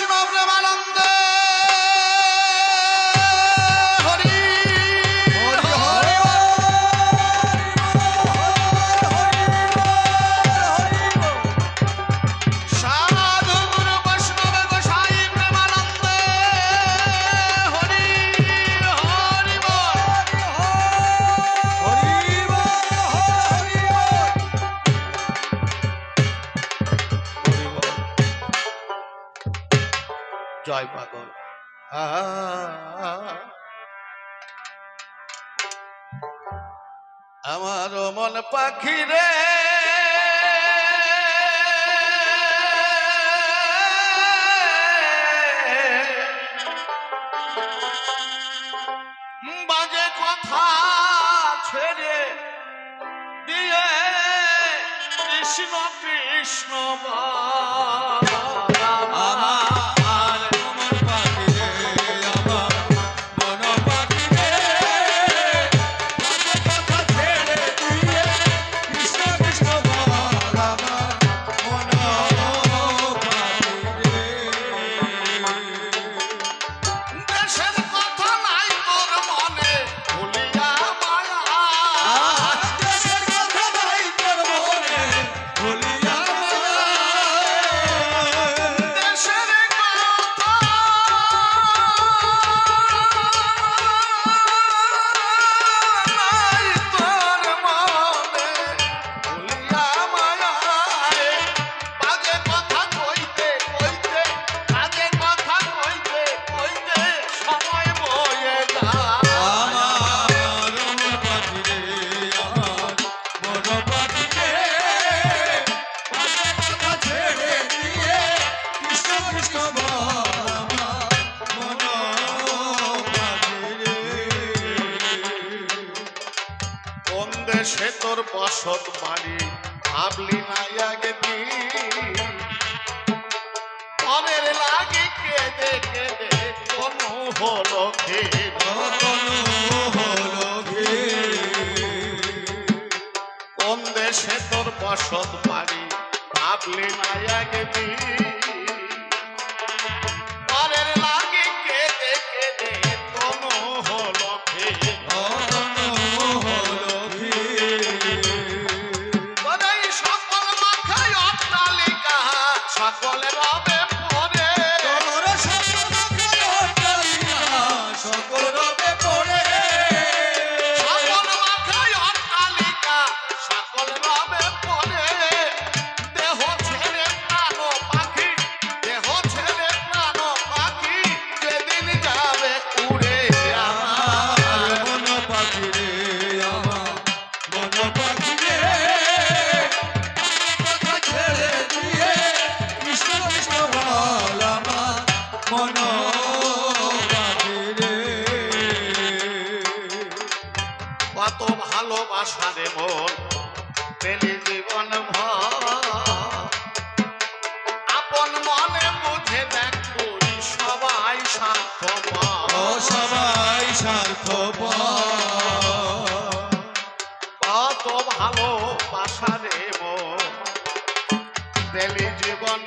বৈষ্ণব প্রেমানন্দে জয় পাগল। আমার মন পাখি রে বাজে কথা ছেড়ে দিয়ে কৃষ্ণ কৃষ্ণ সে তোর বসত বাড়ি ভাবলি নাই আগে মনের লাগে কেঁদে কেঁদে কোনো হলো কোন দেশে তোর বসত বাড়ি ভাবলি নাই আগে মনের লাগে কেঁদে কেঁদে কোনো হলো সকলে রবে পরে সকল রবে পরে সকল মাথায় অট্টালিকা সকল রবে পরে দেহ ছেড়ে প্রাণ পাখি দেহ ছেড়ে প্রাণ পাখি যেদিন যাবে উড়ে আমার মন পাখি রে আমার মন পাখি রে কত ভালোবাসা রে মন পেলি জীবন আপন মনে বুঝে দেখ তুই সবাই স্বার্থপর কত ভালোবাসা রে মন পেলি জীবন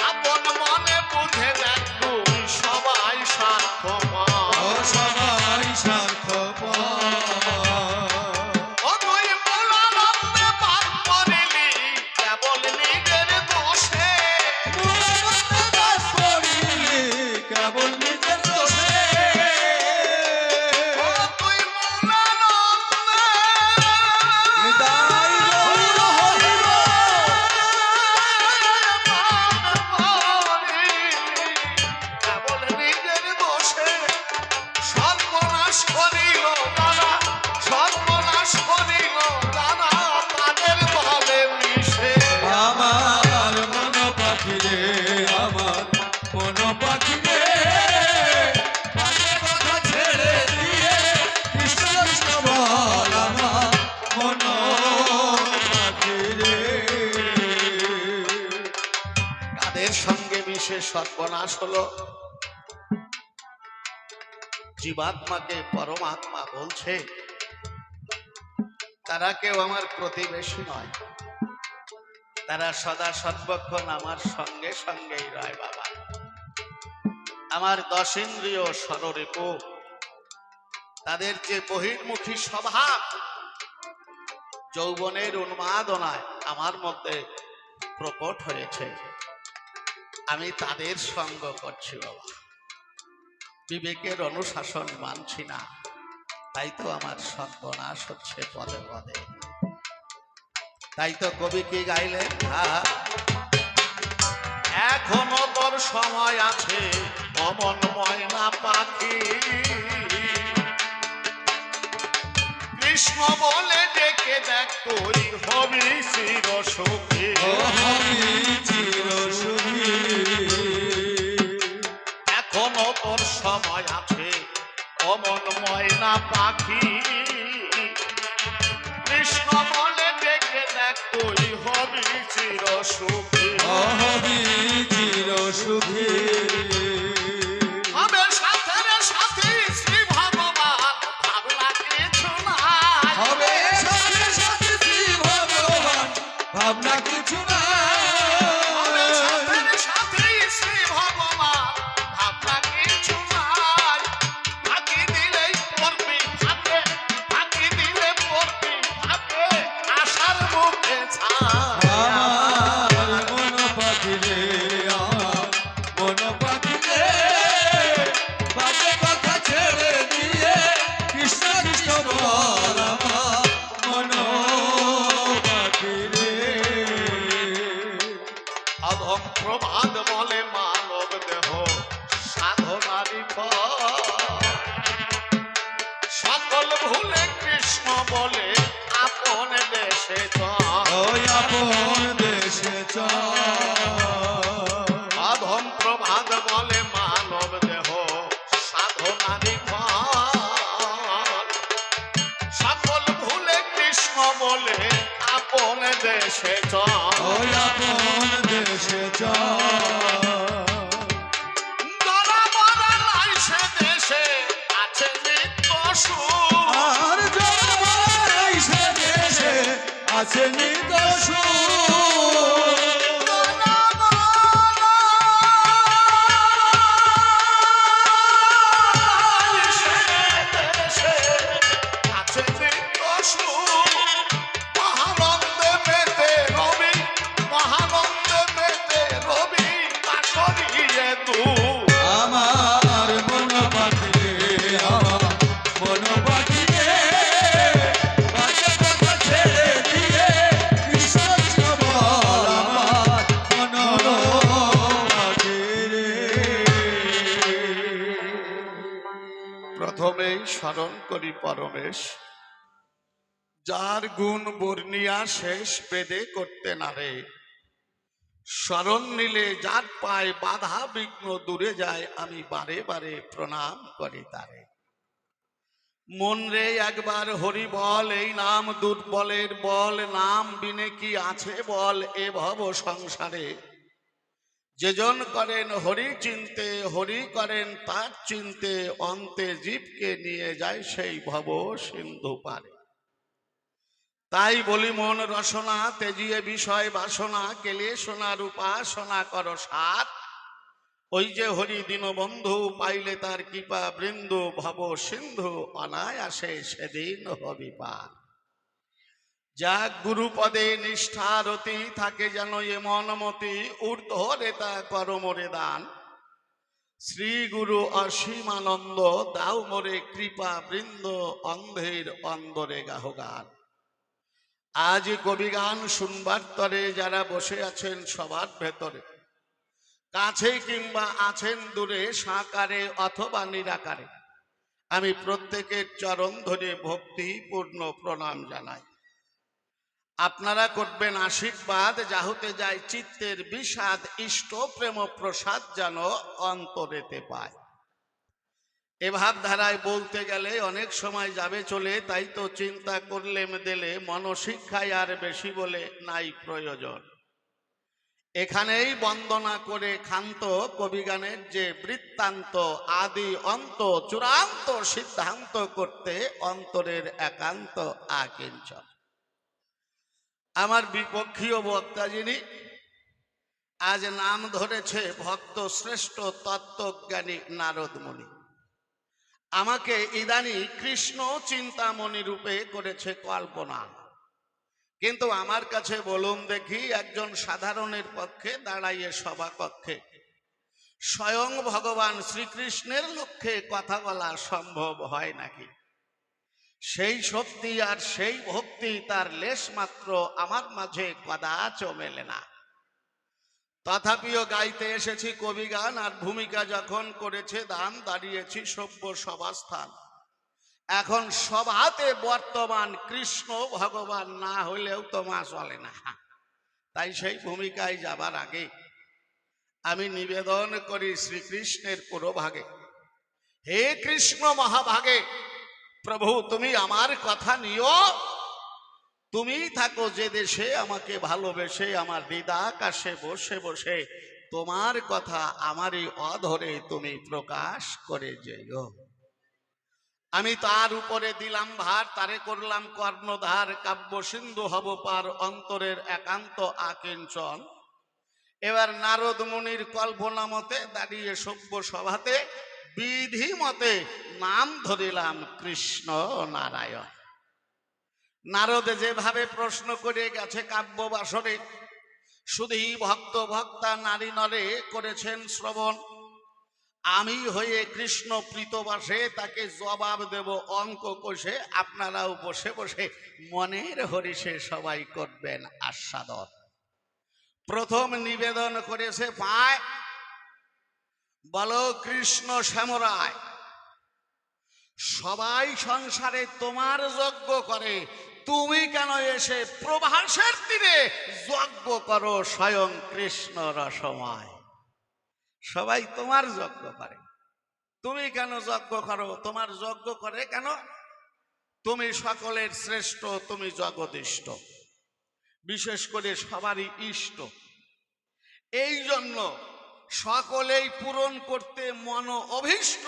আপন মনে বুঝে দেখ তুই সবাই স্বার্থপর সর্বনাশ হলো জীবাত্মাকে পরমাত্মা বলছে তারা কেউ আমার প্রতিবেশী নয় তারা সদা সর্বক্ষণ আমার সঙ্গে সঙ্গেই রয় বাবা। আমার দশেন্দ্রিয় ষড়রিপু, তাদের যে বহির্মুখী স্বভাব, যৌবনের উন্মাদনায় আমার মধ্যে প্রকট হয়েছে, আমি তাদের সঙ্গ করছি বাবা, বিবেকের অনুশাসন মানছি না, তাই তো আমার সর্বনাশ হচ্ছে পদে পদে। তাই তো কবি কি গাইলেন, এখনো তোর সময় আছে অমন ময়না পাখি, কৃষ্ণ বলে ডেকে দেখ তুই হবি চির সুখী, এখনো তোর সময় আছে অমন ময়না পাখি, কৃষ্ণ বলে ডেকে দেখ তুই হবি চির সুখী, হবে সাথে রে সাথী শ্রী ভগবান, ভাবনা কিছু নাই, হবে সাথে সাথে শ্রী ভগবান, ভাবনা কিছু না। হবে সাথে রে সাথী শ্রী ভগবান, ভাবনা কিছু নাই, ফাঁকি দিলেই পড়বি ফাঁকে, ফাঁকি দিলে পড়বি ফাঁকে, আশার মুখে ছায়। আমার মন পাখিরে, আমার মন পাখিরে, বাজে কথা ছেড়ে দিয়ে কৃষ্ণ কৃষ্ণ বল, আমার মন পাখিরে। অধম প্রবাদ বলে মানব দেহ সাধনারি ফল, সকল ভুলে কৃষ্ণ বলে আপন দেশে চল, ওই আপন দেশে চল। অধম প্রবাদ বলে মানব দেহ সাধনারি ফল, সকল ভুলে কৃষ্ণ বলে আপন দেশে চল, ওই আপন দেশে চল। দরা মরা নাই সে দেশে আছে নিত্য সুখ, আর জনমাই সে দেশে আছে নিত সুখ। দরা মরা নাই সে দেশে আছে নিত্য সুখ, মহানন্দে মেতে রবি, মহানন্দে মেতে রবি কাকরিয়ে তু, আমার মন পাখিরে, আমার মন পাখিরে, বাজে কথা ছেড়ে দিয়ে কৃষ্ণ কৃষ্ণ বল, আমার মন পাখিরে। প্রথমেই স্মরণ করি পরমেশ, যার গুণ বর্ণিয়া শেষ বেদে করতে নারে, স্মরণ নিলে যার পায় বাধা বিঘ্ন দূরে যায়, আমি বারে বারে প্রণাম করি তারে। মন রে একবার হরি বল, এই নাম দুর্বলের বল, নাম বিনে কি আছে বল এ ভব সংসারে, যেজন করেন হরি চিনতে, হরি করেন তার চিনতে, অন্তে জীবকে নিয়ে যায় সেই ভব সিন্ধু পারে। তাই বলি মন রসনা তেজিয়ে বিষয় বাসনা, কেলে সোনার উপাসনা কর সার, ওই যে হরি দীনবন্ধু পাইলে তার কৃপা বৃন্দু, ভব সিন্ধু অনায়াসে সেদিন হবি পার। যাক গুরুপদে নিষ্ঠারতি থাকে যেন এ মনমতি, ঊর্ধ্ব রেতা কর মোরে দান, শ্রী গুরু অসীমানন্দ দাও মোরে কৃপা বৃন্দ, অন্ধের অন্দরে গাহগান। আজ কবি গান শুনবার তরে যারা বসে আছেন সবার ভেতরে, কাছে কিংবা আছেন দূরে, সাকারে অথবা নিরাকারে, আমি প্রত্যেকের চরণ ধরে ভক্তিপূর্ণ প্রণাম জানাই। আপনারা করবেন আশীর্বাদ, যাহতে যায় চিত্তের বিষাদ, ইষ্ট প্রেম প্রসাদ যেন অন্তরেতে পায়। এ ভাবধারায় বলতে গেলে অনেক সময় যাবে চলে, তাই তো চিন্তা করলেম দিলে, মনশিক্ষায় আর বেশি বলে নাই প্রয়োজন। এখানেই বন্দনা করে ক্ষান্ত কবিগানের যে বৃত্তান্ত, আদি অন্ত চূড়ান্ত সিদ্ধান্ত করতে অন্তরের একান্ত আকিঞ্চন। আমার বিপক্ষীয় বক্তা যিনি আজ নাম ধরেছে ভক্ত শ্রেষ্ঠ তত্ত্বজ্ঞানী নারদ মুনি, আমাকে ইদানি কৃষ্ণ চিন্তামণি রূপে করেছে কল্পনা। কিন্তু আমার কাছে বলুন দেখি, একজন সাধারণের পক্ষে দাঁড়াইয়ে সভাকক্ষে স্বয়ং ভগবান শ্রীকৃষ্ণের লক্ষ্যে কথা বলা সম্ভব হয় নাকি? সেই শক্তি আর সেই ভক্তি তার লেশ মাত্র আমার মাঝে কদাচ মেলে না। তথাপিও গাইতে এসেছি কবি গান, আর ভূমিকা যখন করেছে দান, দাঁড়িয়েছি সভ্য সভাস্থান। এখন সভাতে বর্তমান কৃষ্ণ ভগবান না হলেও তোমা চলে না। তাই সেই ভূমিকায় যাবার আগে আমি নিবেদন করি শ্রীকৃষ্ণের পুরোভাগে, হে কৃষ্ণ মহাভাগে, প্রভু তুমি আমার কথা নিও। তুমি থাকো যে দেশে, আমাকে ভালোবেসে আমার হৃদাকাশে বসে বসে তোমার কথা আমারই অধরে তুমি প্রকাশ করে যেও। আমি তার উপরে দিলাম ভার, তারে করলাম কর্ণধার, কাব্য সিন্ধু হব পার অন্তরের একান্ত আকিঞ্চন। এবার নারদ মুনির কল্পনা মতে দাঁড়িয়ে সভ্য সভাতে বিধি মতে নাম ধরিলাম কৃষ্ণ নারায়ণ। নারদ যেভাবে প্রশ্ন করে গেছে কাব্য বাসরে, শুধুই ভক্ত ভক্তা নারী নরে করেছেন শ্রবণ। আমি হয়ে কৃষ্ণ প্রীতবাসে তাকে জবাব দেব অঙ্ক কষে। আপনারাও বসে বসে মনের হরিষে সবাই করবেন আস্বাদন। প্রথম নিবেদন করেছে পায়, বলো কৃষ্ণ শ্যামরায়, সবাই সংসারে তোমার যজ্ঞ করে, তুমি কেন এসে প্রভাসের তীরে যজ্ঞ করো স্বয়ং কৃষ্ণ রসময়? সবাই তোমার যজ্ঞ করে, তুমি কেন যজ্ঞ করো? তোমার যজ্ঞ করে কেন? তুমি সকলের শ্রেষ্ঠ, তুমি জগদিষ্ট, বিশেষ করে সবারই ইষ্ট। এই জন্য সকলেই পূরণ করতে মন অভীষ্ট।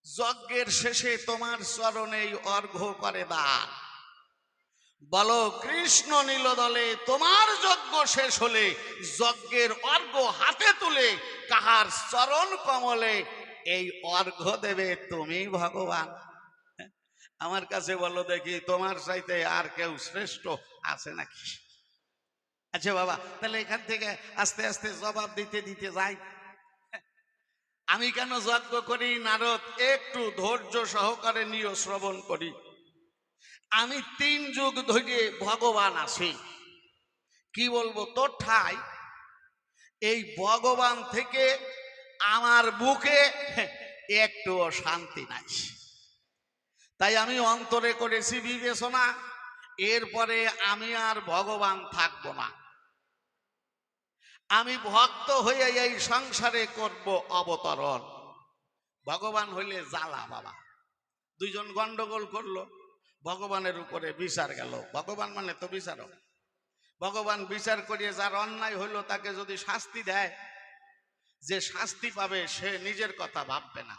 যজ্ঞের শেষে তোমার চরণেই অর্ঘ্য করে দান। বলো কৃষ্ণ নীলদলে তোমার যজ্ঞ শেষ হলে যজ্ঞের অর্ঘ্য হাতে তুলে কাহার চরণ কমলে এই অর্ঘ্য দেবে তুমি ভগবান? আমার কাছে বলো দেখি, তোমার চাইতে আর কেউ শ্রেষ্ঠ আছে নাকি? আচ্ছা বাবা, তাহলে এখান থেকে আস্তে আস্তে জবাব দিতে দিতে যাই। আমি কেন যজ্ঞ করি? নারদ একটু ধৈর্য সহকারে নিয়ে শ্রবণ করি। আমি 3 যুগ ধরে ভগবান আছি। কি বলবো তোর ঠাই, এই ভগবান থেকে আমার বুকে একটুও শান্তি নাই। তাই আমি অন্তরে করেছি বিবেচনা, এরপরে আমি আর ভগবান থাকবো না। আমি ভক্ত হয়ে এই সংসারে করব অবতরণ। ভগবান হইলে জ্বালা বাবা। দুইজন গন্ডগোল করলো, ভগবানের উপরে বিচার গেল। ভগবান মানে তো বিচারক। ভগবান বিচার করিয়ে যার অন্যায় হইলো তাকে যদি শাস্তি দেয়, যে শাস্তি পাবে সে নিজের কথা ভাববে না,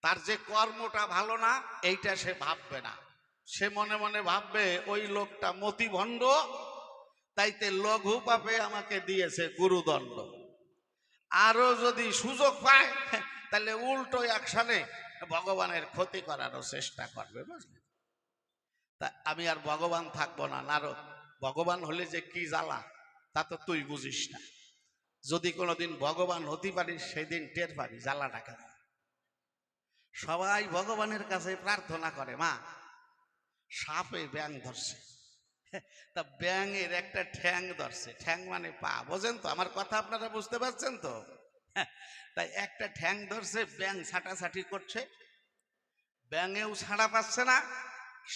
তার যে কর্মটা ভালো না এইটা সে ভাববে না। সে মনে মনে ভাববে ওই লোকটা মতিভণ্ড, তাইতে লঘু পাপে আমাকে দিয়েছে গুরুদণ্ড। আরো যদি সুযোগ পায় তাহলে উল্টো অ্যাকশনে ভগবানের ক্ষতি করারও চেষ্টা করবে, বুঝলি? তা আমি আর ভগবান থাকবো না। নারদ, ভগবান হলে যে কি জ্বালা তা তো তুই বুঝিস না। যদি কোনোদিন ভগবান হতে পারিস সেদিন টের পাবি জ্বালাটা কেন। সবাই ভগবানের কাছে প্রার্থনা করে, মা সাপে ব্যাং ধরছে, তা ব্যাঙের একটা ঠ্যাং ধরছে। ঠ্যাং মানে পা, বোঝেন তো আমার কথা? আপনারা বুঝতে পারছেন তো? তাই একটা ঠ্যাং ধরছে, ব্যাং ছাটাছাটি করছে, ব্যাঙেও ছাড়া পাচ্ছে না,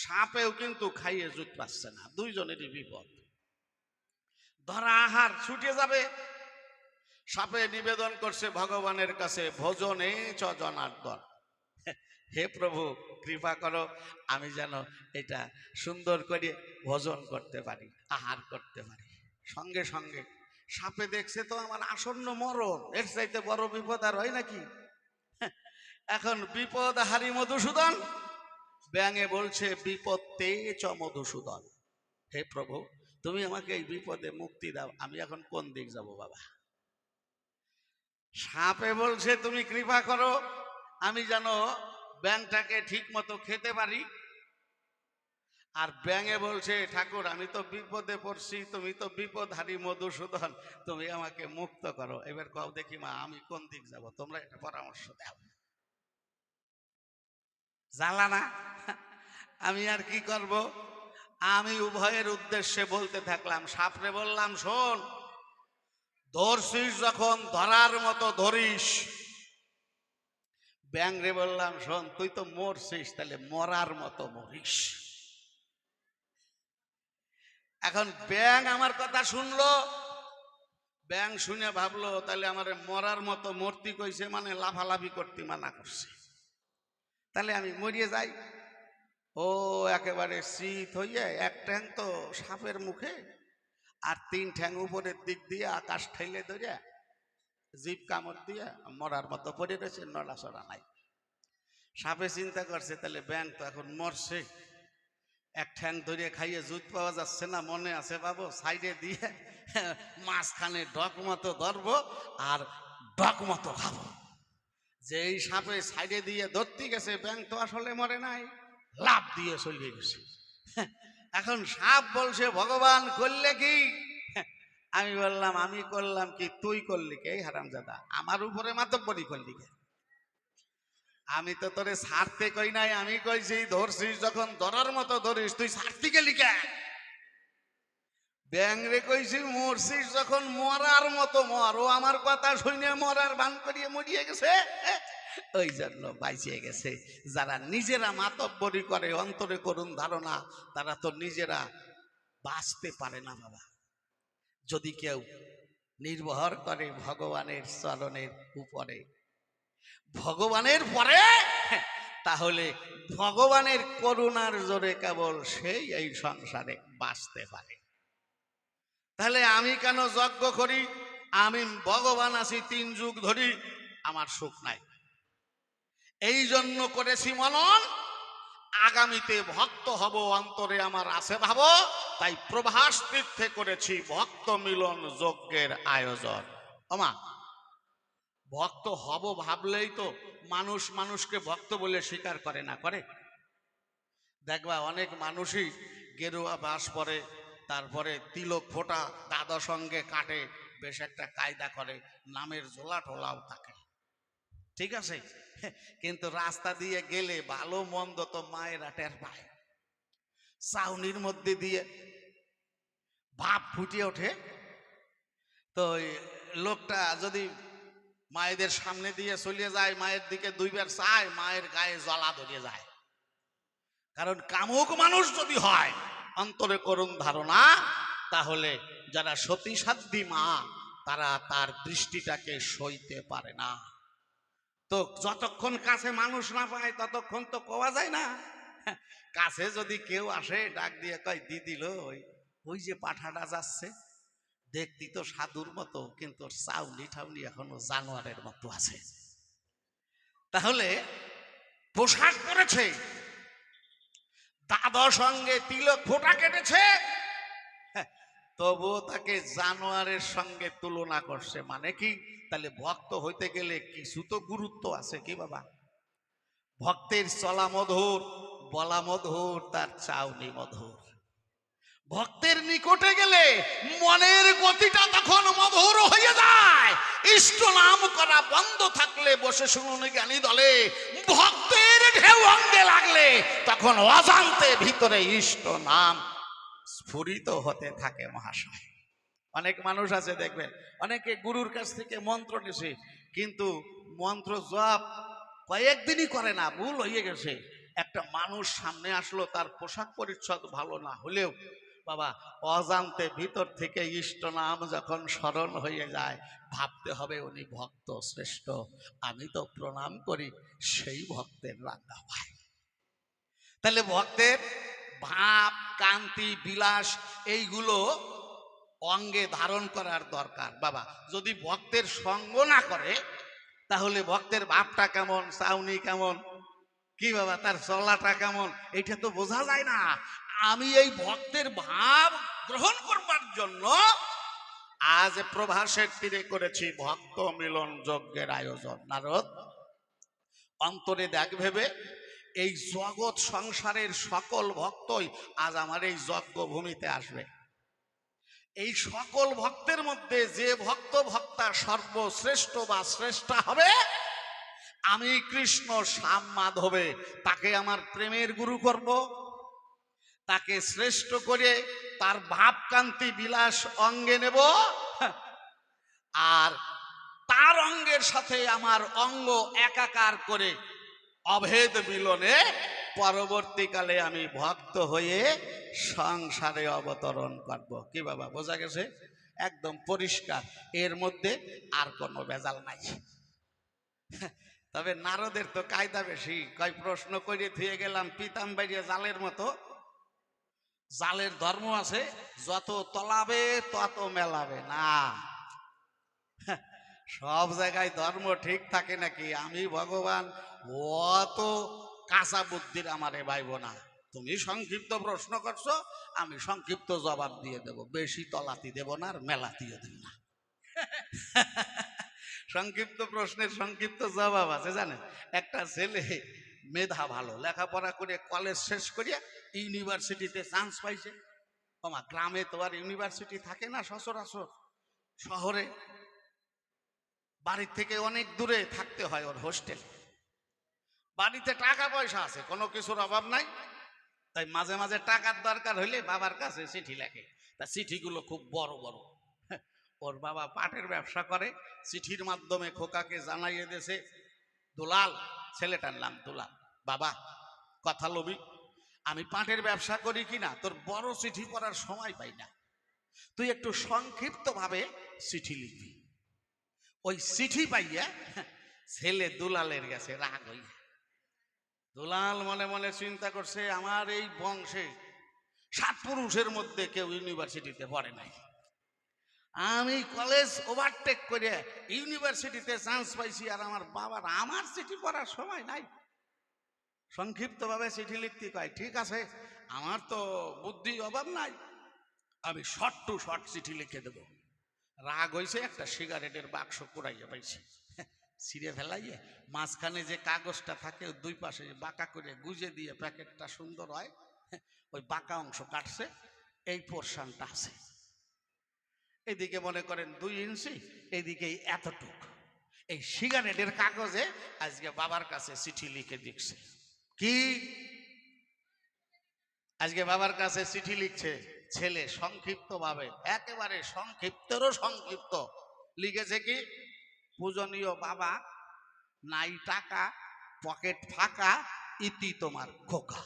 সাপেও কিন্তু খাইয়ে জুত পাচ্ছে না। দুইজনেরই বিপদ। ধরা আহার ছুটে যাবে। সাপে নিবেদন করছে ভগবানের কাছে, ভোজনে চ জনার্দন, হে প্রভু কৃপা করো, আমি যেন এটা সুন্দর করে ভোজন করতে পারি, আহার করতে পারি। সঙ্গে সঙ্গে সাপে দেখছে তো আমার আসন্ন মরণ, এর চাইতে বড় বিপদ আর হয় নাকি? এখন বিপদ হারি মধুসূদন, ব্যাঙে বলছে বিপত্তে চ মধুসূদন, হে প্রভু, তুমি আমাকে এই বিপদে মুক্তি দাও, আমি এখন কোন দিক যাব বাবা? সাপে বলছে তুমি কৃপা করো আমি যেন ব্যাঙটাকে ঠিক মতো খেতে পারি। আর ব্যাঙে বলছে ঠাকুর আমি তো বিপদে পড়ছি, তুমি তো বিপদহারী মধুসূদন, তুমি আমাকে মুক্ত করো। এবার কও দেখি মা আমি কোন দিক যাব, তোমরা একটা পরামর্শ দাও। জ্বালা না? আমি আর কি করব? আমি উভয়ের উদ্দেশ্যে বলতে থাকলাম। সাপরে বললাম শোন, ধরছিস যখন ধরার মতো ধরিস। ব্যাঙরে বললাম শোন, তুই তো মরছিস, তাহলে মরার মতো মরিস। এখন ব্যাঙ আমার কথা শুনলো, ব্যাঙ শুনে ভাবলো তাহলে আমার মরার মতো মূর্তি কইছে মানে লাফালাফি করতে মানা করছে, তাহলে আমি মরিয়ে যাই। ও একেবারে শীত হইয়া এক ঠ্যাং তো সাপের মুখে আর তিন ঠ্যাং উপরের দিক দিয়ে আকাশ ঠেলে ধরে জিভ কামড় দিয়ে মরার মতো পড়ে রয়েছে, নড়াচড়া নাই। সাপে চিন্তা করছে তাহলে ব্যাঙ তো এখন মরছে, এক ঠ্যাং ধরে খাইয়ে জুত পাওয়া যাচ্ছে না, মনে আছে বাবু সাইডে দিয়ে মাঝখানে ডক মতো ধরবো আর ডক মতো খাবো। যে এই সাপে সাইডে দিয়ে ধরতে গেছে, ব্যাঙ তো আসলে মরে নাই, লাভ দিয়ে চলে গেছে। এখন সাপ বলছে ভগবান করলে কি? আমি বললাম আমি করলাম কি, তুই করলি কে হারামজাদা? আমার উপরে মাতব্বরি করলি কে? আমি তো তোরে ছাড়তে কই নাই, আমি কইছি ধরছিস যখন ধরার মতো ধরিস, তুই ছাড়তে গেলি কে? ব্যাংরে কইছি মরছিস যখন মরার মতো মর। ও আমার কথা শুনে মরার ভান করিয়ে মরিয়ে গেছে, ওই জন্য বাইচিয়ে গেছে। যারা নিজেরা মাতব্বরি করে, অন্তরে করুন ধারণা, তারা তো নিজেরা বাঁচতে পারে না বাবা। যদি কেউ নির্ভর করে ভগবানের চরণের উপরে, ভগবানের পরে, তাহলে ভগবানের করুণার জোরে কেবল সেই এই সংসারে বাঁচতে পারে। তাহলে আমি কেন যজ্ঞ করি? আমি ভগবান আছি 3 যুগ ধরি, আমার সুখ নাই, এই জন্য করেছি মনন। আগামীতে ভক্ত হব, অন্তরে আমার আছে ভাব, তাই প্রভাস তীর্থে করেছি ভক্ত মিলন যজ্ঞের আয়োজন। ওমা, ভক্ত হব ভাবলেই তো মানুষ মানুষকে ভক্ত বলে স্বীকার করে না, করে? দেখবা অনেক মানুষই গেরুয়া বাস পরে, তারপরে তিলক ফোঁটা দাদা সঙ্গে কাটে, বেশ একটা কায়দা করে, নামের ঝোলা টোলাও থাকে, ঠিক আছে। কিন্তু রাস্তা দিয়ে গেলে ভালো মন্দ তো মায়েরা টের পায়। চাউনির মধ্যে দিয়ে ভাব ফুটিয়ে ওঠে, তো লোকটা যদি মায়েদের সামনে দিয়ে চলে যায়, মায়ের দিকে 2 বার চায়, মায়ের গায়ে জ্বালা ধরে যায়। কারণ কামুক মানুষ যদি হয়, অন্তরে করুন ধারণা, তাহলে যারা সতী সাধ্বী মা, তারা তার দৃষ্টিটাকে সইতে পারে না। তো যতক্ষণ কাছে মানুষ না পায় ততক্ষণ তো কোয়া যায় না। কাছে যদি কেউ আসে, ডাক দিয়ে কয় দিদি লো, ওই যে পাঠাটা যাচ্ছে, দেখতি তো সাধুর মতো, কিন্তু চাউনি ঠাউনি এখনো জানোয়ারের মতো আছে। তাহলে পোশাক পরেছে, দাদা সঙ্গে তিলক ফোঁটা কেটেছে, তবুও তাকে জানোয়ারের সঙ্গে তুলনা করছে। মানে কি? তাহলে ভক্ত হইতে গেলে কিছু তো গুরুত্ব আছে কি বাবা? ভক্তের চলা মধুর, বলা মধুর, তার চাউনি মধুর। ভক্তের নিকটে গেলে মনের গতিটা তখন মধুর হয়ে যায়। ইষ্ট নাম করা বন্ধ থাকলে বসে শুনুন জ্ঞানী দলে, ভক্তের ঢেউ অঙ্গে লাগলে তখন অজান্তে ভিতরে ইষ্ট নাম স্ফুরিত হতে থাকে মহাশয়। অনেক মানুষ আছে দেখবেন, অনেকে গুরুর কাছ থেকে মন্ত্র নিছে, কিন্তু মন্ত্র জপ কয়েকদিনই করে না, ভুল হয়ে গেছে। একটা মানুষ সামনে আসলো, তার পোশাক পরিচ্ছদ ভালো না হলেও বাবা অজান্তে ভিতর থেকে ইষ্ট নাম যখন স্মরণ হয়ে যায়, ভাবতে হবে উনি ভক্ত শ্রেষ্ঠ, আমি তো প্রণাম করি সেই ভক্তের রান্না ভাই। তাহলে ভক্তের ভাব, কান্তি, বিলাস এইগুলো অঙ্গে ধারণ করার দরকার বাবা। যদি ভক্তের সঙ্গ না করে, তাহলে ভক্তের ভাবটা কেমন, চাউনি কেমন, কি বাবা তার চলাটা কেমন, এটা তো বোঝা যায় না। আমি এই ভক্তের ভাব গ্রহণ করবার জন্য আজ প্রভাসের তীরে করেছি ভক্ত মিলন যজ্ঞের আয়োজন। নারদ, অন্তরে দেখ ভেবে এই জগৎ সংসারের সকল ভক্তই আজ আমার এই যজ্ঞ ভূমিতে আসবে। এই সকল ভক্তের মধ্যে যে ভক্তা সর্বশ্রেষ্ঠ বা শ্রেষ্ঠা হবে, আমি কৃষ্ণ শ্যাম মাধবে তাকে আমার প্রেমের গুরু করব, তাকে শ্রেষ্ঠ করে তার ভাবকান্তি বিলাস অঙ্গে নেব, আর তার অঙ্গের সাথে আমার অঙ্গ একাকার করে অভেদ মিলনে পরবর্তীকালে আমি ভক্ত হয়ে সংসারে অবতরণ করব। কি বাবা, বোঝা গেছে? একদম পরিষ্কার, এর মধ্যে আর কোনো ভেজাল নাই। তবে নারদের তো কায়দা বেশি, কয় প্রশ্ন করে থুয়ে গেলাম পিতাম্বাড়িয়া জালের মতো। জালের ধর্ম আছে, যত তলাবে তত মেলাবে না। সব জায়গায় ধর্ম ঠিক থাকে নাকি? আমি ভগবান অত কাঁচা বুদ্ধির আমারে ভাইব না। তুমি সংক্ষিপ্ত প্রশ্ন করছো, আমি সংক্ষিপ্ত জবাব দিয়ে দেব, বেশি তলাতি দেব না আর মেলাতিও দেব না। সংক্ষিপ্ত প্রশ্নের সংক্ষিপ্ত জবাব আছে জানেন। একটা ছেলে মেধা ভালো, লেখাপড়া করে কলেজ শেষ করিয়া ইউনিভার্সিটিতে চান্স পাইছে। ওমা, গ্রামে তো আর ইউনিভার্সিটি থাকে না সচরাচর, শহরে বাড়ির থেকে অনেক দূরে থাকতে হয় ওর হোস্টেল। বাড়িতে টাকা পয়সা আছে, কোনো কিছুর অভাব নাই, তাই মাঝে মাঝে টাকার দরকার হইলে বাবার কাছে চিঠি লেখে। তা চিঠিগুলো খুব বড় বড়। ওর বাবা পাটের ব্যবসা করে, চিঠির মাধ্যমে খোকাকে জানাইয়ে দিয়েছে, দুলাল, ছেলেটার নাম দুলাল, বাবা কথা লবি, আমি পাটের ব্যবসা করি কিনা তোর বড় চিঠি পড়ার সময় পাই না, তুই একটু সংক্ষিপ্ত ভাবে চিঠি লিখবি। ওই চিঠি পাইয়া ছেলে দুলালের গেছে রাগ হইয়া। দুলাল মনে মনে চিন্তা করছে, আমার এই বংশে 7 পুরুষের মধ্যে কেউ ইউনিভার্সিটিতে পড়ে নাই, আমি কলেজ ওভারটেক করে ইউনিভার্সিটিতে চান্স পাইছি, আর আমার বাবার আমার চিঠি পড়ার সময় নাই। সংক্ষিপ্ত ভাবে চিঠি লিখতে কয়, ঠিক আছে, আমার তো বুদ্ধি অভাব নাই, আমি শর্ট টু শর্ট চিঠি লিখে দেব। রাগ হয়েছে, একটা সিগারেটের বাক্স কুড়াইয়া পাইছে, ছিঁড়ে ফেলাইয়ে মাঝখানে যে কাগজটা থাকে দুই পাশে বাঁকা করে গুজে দিয়ে প্যাকেটটা সুন্দর হয়, ওই বাঁকা অংশ কাটছে, এই পোর্শনটা আছে। এদিকে মনে করেন 2 ইঞ্চি, এইদিকে এতটুক, এই সিগারেটের কাগজে আজকে বাবার কাছে চিঠি লিখে দিচ্ছে। কি আজকে বাবার কাছে চিঠি লিখছে ছেলে সংক্ষিপ্ত ভাবে, একেবারে সংক্ষিপ্তেরও সংক্ষিপ্ত লিখেছে কি, পূজনীয় বাবা, নাই টাকা, পকেট ফাঁকা, ইতি তোমার খোকা।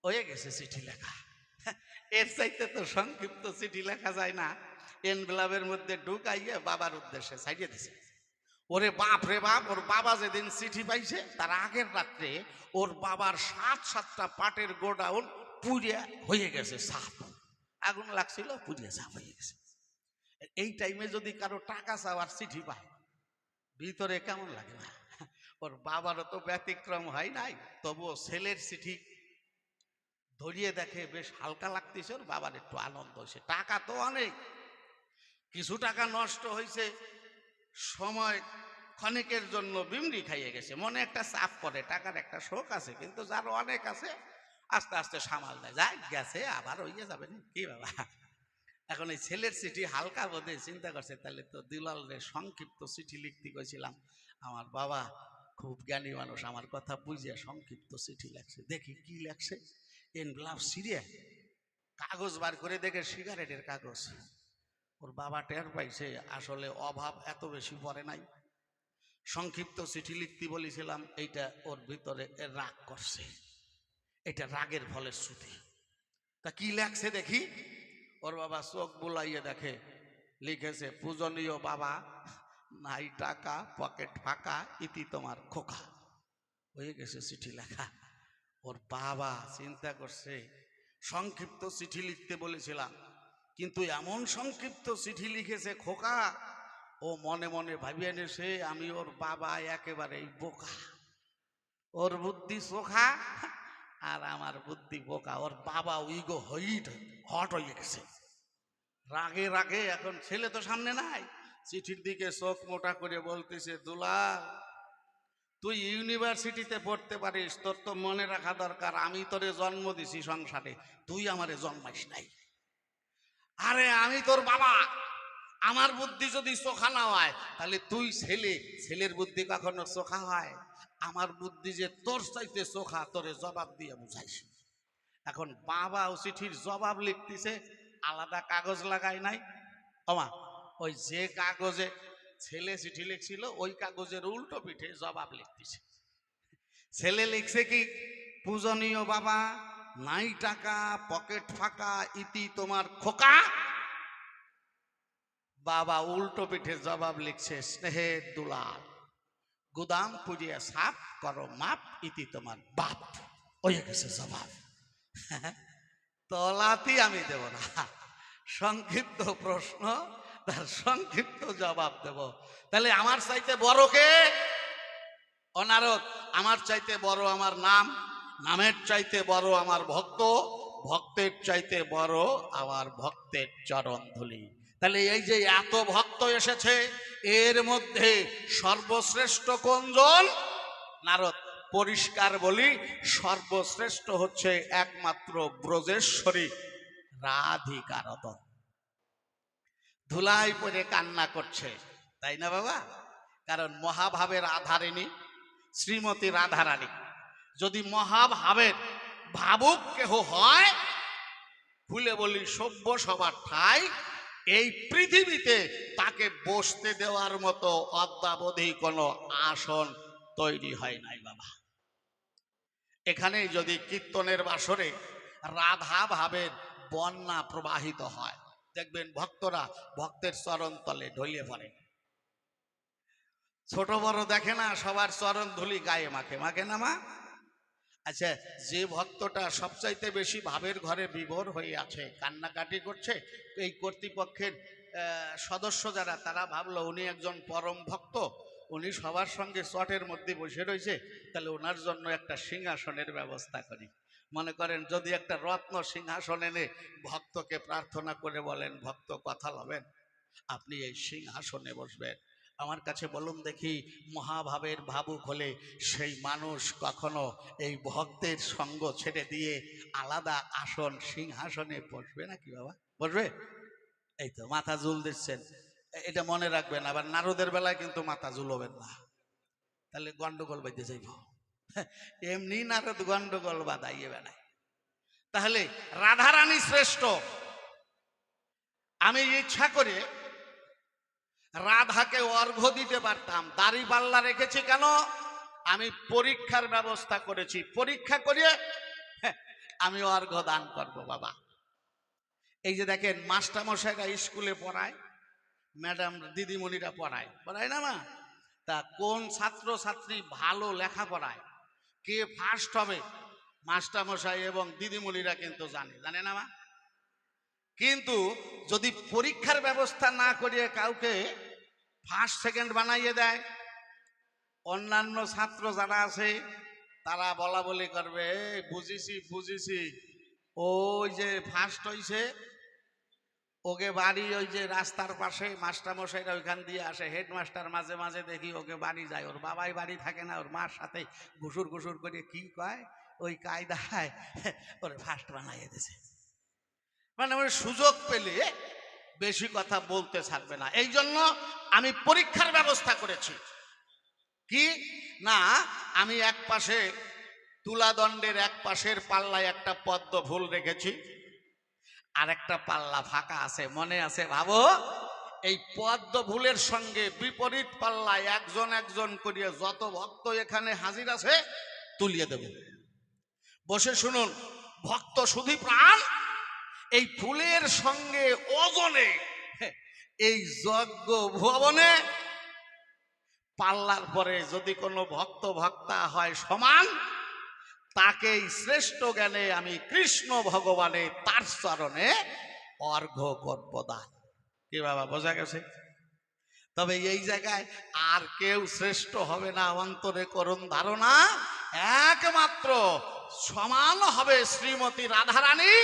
হয়ে গেছে চিঠি লেখা। এর চাইতে তো সংক্ষিপ্ত চিঠি লেখা যায় না। এনভেলপের মধ্যে ঢুকাইয়ে বাবার উদ্দেশ্যে ছাইড়ে দিছে। ওরে বাপ রে বাপ, ওর বাবা যেদিন চিঠি পাইছে তার আগের রাত্রে ওর বাবার 7-7টা পাটের গোডাউন পুড়িয়া হয়ে গেছে সাপ, আগুন লাগছিল, পুড়িয়া সাপ হয়ে গেছে। এই টাইমে যদি কারো টাকা চাওয়ার চিঠি পায় ভিতরে কেমন লাগে না? ওর বাবারও তো ব্যতিক্রম হয় নাই, তবুও ছেলের চিঠি ধরিয়ে দেখে বেশ হালকা লাগতেছে, ওর বাবার একটু আনন্দ হয়েছে। টাকা তো অনেক, কিছু টাকা নষ্ট হয়েছে, সময় ক্ষণিকের জন্য বিমরি খাইয়ে গেছে, মনে একটা চাপ পড়ে, টাকার একটা শোক আছে, কিন্তু যার অনেক আছে আস্তে আস্তে সামাল দেয়, যাই গেছে আবার হইয়ে যাবে না। কি বাবা, এখন এই ছেলের চিঠি হালকা বোধে চিন্তা করছে, তাহলে তো দুলালরে সংক্ষিপ্ত চিঠি লিখতে গেছিলাম, আমার বাবা খুব জ্ঞানী মানুষ, আমার কথা বুঝিয়া সংক্ষিপ্ত চিঠি লেখছে। দেখি কি লেখছে, এনভেলপ ছিঁড়ে কাগজ বার করে দেখে সিগারেটের কাগজ। ওর বাবা টের পাইছে আসলে অভাব এত বেশি পড়ে নাই, সংক্ষিপ্ত চিঠি লিখতে বলেছিলাম, এইটা ওর ভিতরে রাগ করছে, এটা রাগের ফলের শ্রুতি। তা কি লেখছে দেখি, ওর বাবা চোখ বুলাইয়ে দেখে লিখেছে, পূজনীয় বাবা, নাই টাকা, পকেট ফাঁকা, ইতি তোমার খোকা। হয়ে গেছে চিঠি লেখা। ওর বাবা চিন্তা করছে, সংক্ষিপ্ত চিঠি লিখতে বলেছিলাম, কিন্তু এমন সংক্ষিপ্ত চিঠি লিখেছে খোকা, ও মনে মনে ভাবিয়ে নেছে আমি ওর বাবা একেবারেই বোকা, ওর বুদ্ধি চোখা, আর আমার বুদ্ধি বোকা, ওর বাবা উইগো হট হয়ে গেছে রাগে রাগে। এখন ছেলে তো সামনে নাই, চিঠির দিকে চোখ মোটা করে বলতেছে, দুলাল তুই ইউনিভার্সিটিতে পড়তে পারিস, তোর তো মনে রাখা দরকার আমি তোরে জন্ম দিছি সংসারে, তুই আমারে জন্মাইস নাই। আরে আমি তোর বাবা, আমার বুদ্ধি যদি চোখা না হয় তাহলে তুই ছেলে, ছেলের বুদ্ধি কখনো চোখা হয়? আমার বুদ্ধি যে তোর চাইতে চোখা, তোরে জবাব দিয়ে বুঝাইস। এখন বাবা ও চিঠির জবাব লিখতেছে, আলাদা কাগজ লাগাই নাই ওমা, ওই যে কাগজে ছেলে চিঠি লিখছিল ওই কাগজের উল্টো পিঠে জবাব লিখতেছে। ছেলে লিখছে কি, পূজনীয় বাবা, নাই টাকা, পকেট ফাঁকা, ইতি তোমার খোকা। বাবা উল্টো পিঠে জবাব লিখছে, স্নেহের দুলাল, গুদাম পুড়িয়া সাফ করো মাপ, ইতি তোমার বাপ। ওই গেছে জবাব। তলাতি আমি দেব না, সংক্ষিপ্ত প্রশ্ন তার সংক্ষিপ্ত জবাব দেব। তাহলে আমার চাইতে বড় কে? অনারদ। আমার চাইতে বড় আমার নাম, নামের চাইতে বড় আমার ভক্ত, ভক্তের চাইতে বড় আমার ভক্তের চরণ ধুলি। তাহলে এই যে এত ভক্ত এসেছে, এর মধ্যে সর্বশ্রেষ্ঠ কোনজন? নারদ। পরিষ্কার বলি, সর্বশ্রেষ্ঠ হচ্ছে একমাত্র ব্রজেশ্বরী রাধিকারত। ধুলাই পরে কান্না করছে, তাই না বাবা? কারণ মহাভাবের আধারিণী শ্রীমতী রাধারানী যদি মহাভাবের ভাবুক কেহ হয়, খুলে বলি সভ্য সবার ঠাই, এই পৃথিবীতে তাকে বসতে দেওয়ার মতো অদ্যাবধি কোনো আসন তৈরি হয় নাই বাবা। এখানে যদি কীর্তনের বাসরে রাধা ভাবের বন্যা প্রবাহিত হয়, দেখবেন ভক্তরা ভক্তের চরণ তলে ঢলিয়ে পড়ে। ছোট বড় দেখে না, সবার চরণ ধুলি গায়ে মাখে, মাখে না মা? আচ্ছা, যে ভক্তটা সবচাইতে বেশি ভাবের ঘরে বিভোর হয়ে আছে, কান্নাকাটি করছে, এই কর্তৃপক্ষের সদস্য যারা, তারা ভাবলো উনি একজন পরম ভক্ত, উনি সবার সঙ্গে চটের মধ্যে বসে রয়েছে, তাহলে ওনার জন্য একটা সিংহাসনের ব্যবস্থা করি। মনে করেন যদি একটা রত্ন সিংহাসন এনে ভক্তকে প্রার্থনা করে বলেন, ভক্ত কথা লবেন, আপনি এই সিংহাসনে বসবেন, আমার কাছে বলুন দেখি, মহাভাবের ভাবুক হলে সেই মানুষ কখনো এই ভক্তের সঙ্গ ছেড়ে দিয়ে আলাদা আসন সিংহাসনে বসবে নাকি বাবা? বসবে? এই তো মাথা ঝুল দিচ্ছেন, এটা মনে রাখবেন। আবার নারদের বেলায় কিন্তু মাথা ঝুলবেন না, তাহলে গন্ডগোল বাইতে যাইব। এমনি নারদ গন্ডগোল বাদাইয়ে বেড়ায়। তাহলে রাধারানী শ্রেষ্ঠ। আমি ইচ্ছা করে রাধাকে অর্ঘ্য দিতে পারতাম, দাড়ি পাল্লা রেখেছি কেন? আমি পরীক্ষার ব্যবস্থা করেছি, পরীক্ষা করিয়ে আমি অর্ঘ্য দান করব বাবা। এই যে দেখেন মাস্টারমশাইরা স্কুলে পড়ায়, ম্যাডাম দিদিমণিরা পড়ায়, পড়ায় না মা? তা কোন ছাত্র ছাত্রী ভালো লেখা পড়ায়, কে ফার্স্ট হবে, মাস্টারমশাই এবং দিদিমণিরা কিন্তু জানে, জানে না মা? কিন্তু যদি পরীক্ষার ব্যবস্থা না করিয়ে কাউকে ফার্স্ট সেকেন্ড বানাইয়ে দেয়, অন্যান্য ছাত্র যারা আছে তারা বলা বলি করবে, বুঝিছি বুঝিছি, ওই যে ফার্স্ট হইছে ওকে বাড়ি ওই যে রাস্তার পাশে, মাস্টারমশাইরা ওইখান দিয়ে আসে, হেডমাস্টার মাঝে মাঝে দেখি ওকে বাড়ি যায়, ওর বাবাই বাড়ি থাকে না, ওর মার সাথে ঘুষুর ঘুষুর করে কি কয়, ওই কায়দায় ওর ফার্স্ট বানাইয়ে দিয়েছে। মানে ওই সুযোগ পেলে বেশি কথা বলতে থাকবে না, এই জন্য আমি পরীক্ষার ব্যবস্থা করেছি। কি না, আমি এক পাশে তুলাদণ্ডের এক পাশের পাল্লায় একটা পদ্ম ফুল রেখেছি, আর একটা পাল্লা ফাঁকা আছে, মনে আছে ভাবো? এই পদ্ম ফুলের সঙ্গে বিপরীত পাল্লায় একজন একজন করিয়া যত ভক্ত এখানে হাজির আছে তুলিয়ে দেব। বসে শুনুন, ভক্ত শুধু প্রাণ এই ফুলের সঙ্গে ওজনে এই যজ্ঞ ভবনে পাল্লার পরে যদি কোনো ভক্ত ভক্তা হয় সমান, তাকেই শ্রেষ্ঠ জ্ঞানে আমি কৃষ্ণ ভগবানের তার চরণে অর্ঘ্য করব দান। কি বাবা বোঝা গেছে? তবে এই জায়গায় আর কেউ শ্রেষ্ঠ হবে না, অন্তরে করুন ধারণা, একমাত্র সমান হবে শ্রীমতী রাধারানী,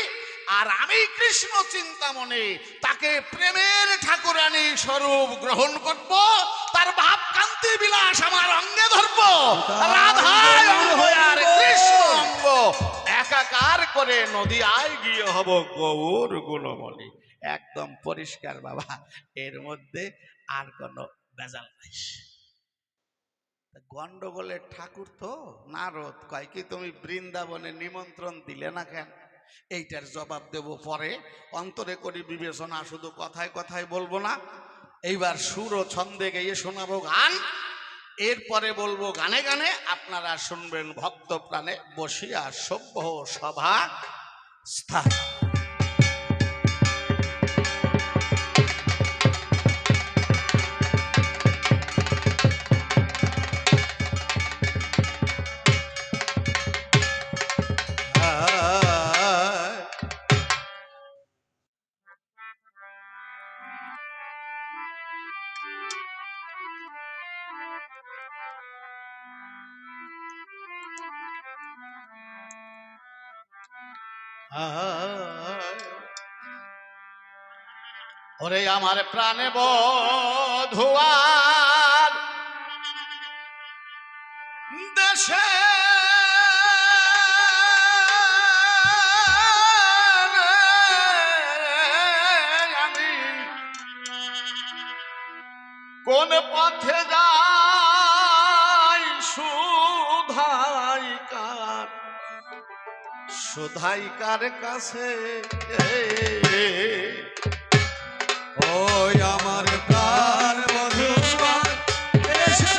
আর আমি কৃষ্ণ চিন্তামণি তাকে প্রেমের ঠাকুরানী স্বরূপ গ্রহণ করব, তার ভাব কান্তি বিলাস আমার অঙ্গে ধরব, রাধায় অঙ্গ আর কৃষ্ণ অঙ্গ একাকার করে নদীয়ায় গিয়ে হব গৌর গুণমণি। একদম পরিষ্কার বাবা, এর মধ্যে আর কোনো ভেজাল নাই। গন্ডগোলের ঠাকুর তো নারদ কয় কি তুমি বৃন্দাবনে নিমন্ত্রণ দিলে না কেন? এইটার জবাব দেব পরে, অন্তরে করি বিবেচনা, শুধু কথায় কথায় বলবো না। এইবার সুর ও ছন্দে গেয়ে শোনাবো গান, এরপরে বলবো গানে গানে, আপনারা শুনবেন ভক্ত প্রাণে বসিয়া সভ্য সভা স্থান। ওরে আমার প্রাণে বধুয়ার দেশে আমি কোন পথে যাই সুধাইকার কাছে। ওই আমার প্রাণ বধূয়ার দেশে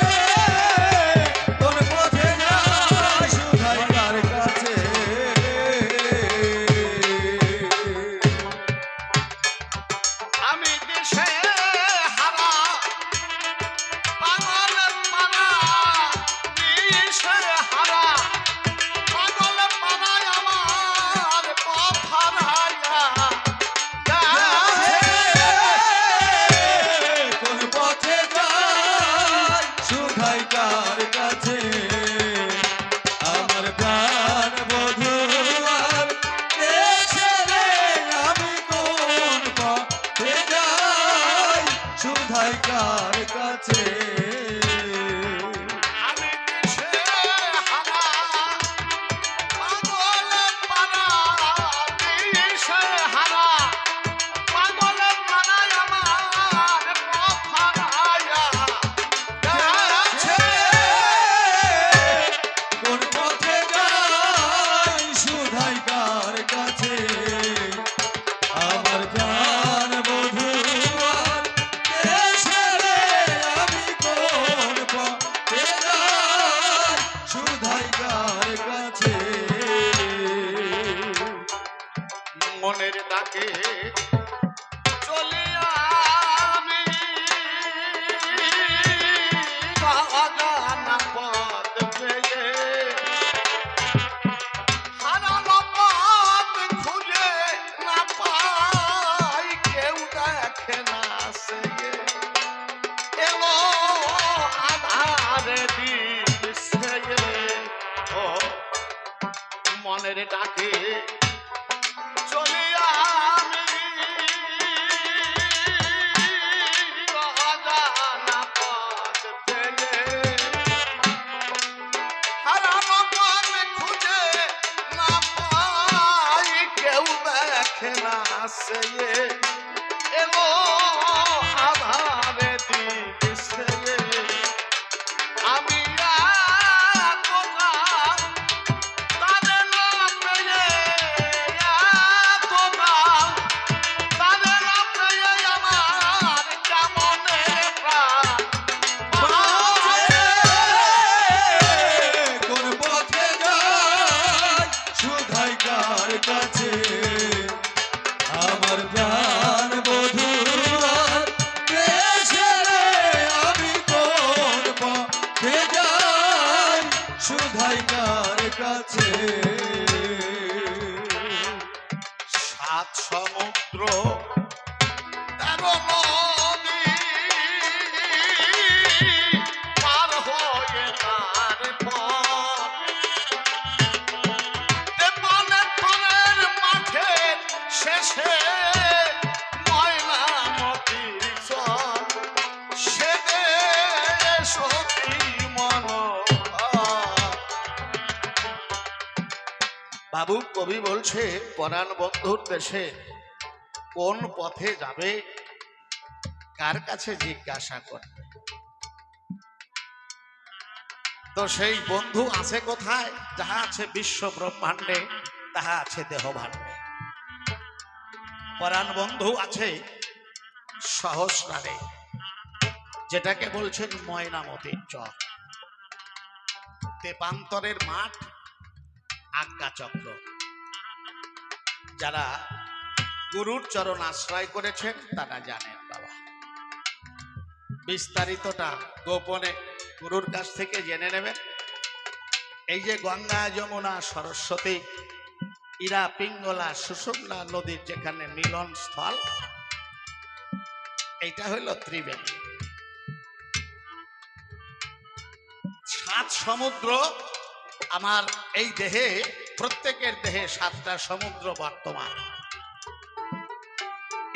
কোন পথে যায় সুধাইকার কাছে। আমি দেশে হারা পাগল পানা, দেশে হারা পাগল পানায় আমার পথ হারাইয়া কোন পথে যায় সুধাইকার কাছে। আমার প্রাণ বধূয়ার দেশে আমি কোন পথে যাই সুধাইকার কাছে। আমি দেশে হারা পাগল পানা, দেশে হারা পাগল পানায় আমার পথ হারাইয়া কোন পথে যাই সুধাইকার কাছে। আমার প্রাণ বধূয়ার দেশে আমি কোন পথে যাই সুধাইকার কাছে। মনের ডাকে চলিয়া আমি বাগানা পথ পেয়ে হারানো পথ খুঁজে না পাই, কেউ দেখে না সে এলো আধারে দিছে। ও মনের ডাকে চলিয়া আমি অজানা পথ পেয়ে হারানো পথ খুঁজে না পাই, কেউ দেখে না সে এলো আধারে দিছে। আমি তারে না পেয়ে বাবু কবি বলছে পরাণ বন্ধুর দেশে কোন পথে যাবে, কার কাছে জিজ্ঞাসা করবে? তো সেই বন্ধু আছে কোথায়? যাহা আছে বিশ্ব ব্রহ্মাণ্ডে, তাহা আছে দেহ ভাণ্ডে। পরাণ বন্ধু আছে সহস্রারে, যেটাকে বলছেন ময়নামতির চর, তেপান্তরের মাঠ, আজ্ঞা চক্র। যারা গুরুর চরণ আশ্রয় করেছেন তারা জানেন বাবা। বিস্তারিতটা গোপনে গুরুর কাছ থেকে জেনে নেবেন। এই যে গঙ্গা, যমুনা, সরস্বতী, ইরা, পিঙ্গলা, সুষুম্না নদীর যেখানে মিলন স্থল, এইটা হইল ত্রিবেণী। 7 সমুদ্র আমার এই দেহে, প্রত্যেকের দেহে 7টা সমুদ্র বর্তমান।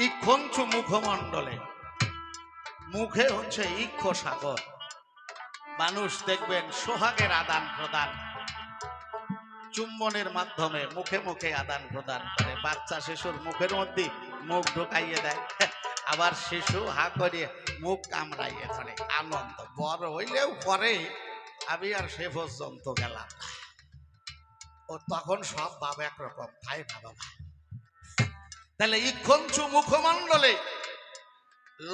ইক্ষঞ্চু মুখমণ্ডলে, মুখে হচ্ছে ইক্ষ সাগর। মানুষ দেখবেন সোহাগের আদান প্রদান চুম্বনের মাধ্যমে মুখে মুখে আদান প্রদান করে। বাচ্চা শিশুর মুখের মধ্যে মুখ ঢুকাইয়ে দেয়, আবার শিশু হা করিয়ে মুখ কামড়াইয়ে ধরে। আনন্দ। বড় হইলেও পরে আমি আর সে পর্যন্ত গেলাম, ও তখন সব বাবা একরকম তাই বাবা। তাহলে ইক্ষঞ্চু মুখমণ্ডলে,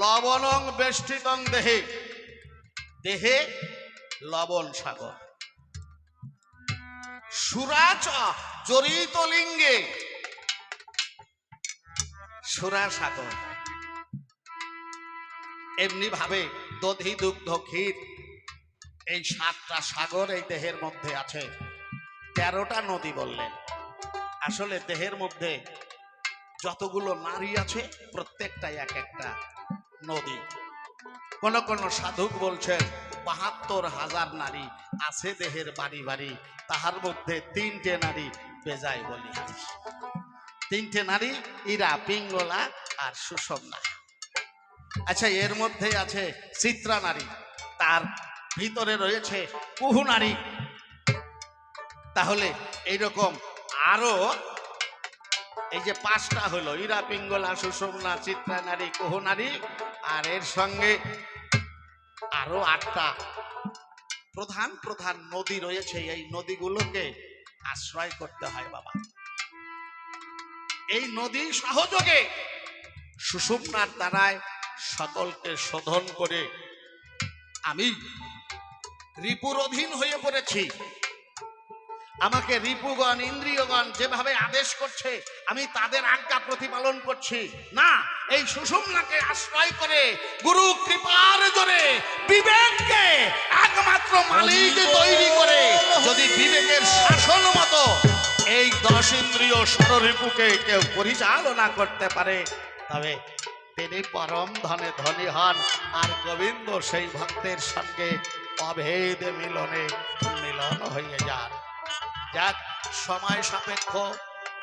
লবণং বেষ্টিতং দেহে, দেহে লবণ সাগর। সুরাচ জড়িত লিঙ্গে, সুরা সাগর। এমনি ভাবে দধি, দুগ্ধ, ক্ষীর, এই 7টা সাগর এই দেহের মধ্যে আছে। 13টা নদী বললেন। আসলে দেহের মধ্যে যতগুলো নারী আছে প্রত্যেকটাই এক একটা নদী। কোন কোন সাধক বলছেন 72,000 নারী আছে দেহের বাড়ি বাড়ি, তাহার মধ্যে 3টে নারী বেজায় বলি। 3টে নারী, ইরা, পিঙ্গলা আর সুষুম্না। আচ্ছা, এর মধ্যে আছে চিত্রা নারী, তার ভিতরে রয়েছে কুহু নারী। তাহলে এইরকম আরো এই যে 5টা হলো, ইরা, পিঙ্গলা, সুষুম্না, চিত্রা নারী, কুহু নারী, আর এর সঙ্গে আরো 8টা প্রধান প্রধান নদী রয়েছে। এই নদীগুলোকে আশ্রয় করতে হয় বাবা। এই নদী সহযোগে সুষুম্নার দ্বারায় সকলকে শোধন করে আমি রিপুর অধীন হয়ে পড়েছি। আমাকে রিপুগণ, ইন্দ্রিয়গণ যেভাবে আদেশ করছে আমি তাদের আজ্ঞা প্রতিপালন করছি না। এই সুষুম্নাকে আশ্রয় করে গুরু কৃপার জোরে বিবেককে একমাত্র মালিক তৈরি করে যদি বিবেকের শাসন মতো এই 10 ইন্দ্রিয় ষড়রিপুকে কেউ পরিচালনা করতে পারে, তবে তিনি পরম ধনে ধনী হন। আর গোবিন্দ সেই ভক্তের সঙ্গে অভেদ মিলনে মিলন হয়ে যান। যাক, সময় সাপেক্ষ,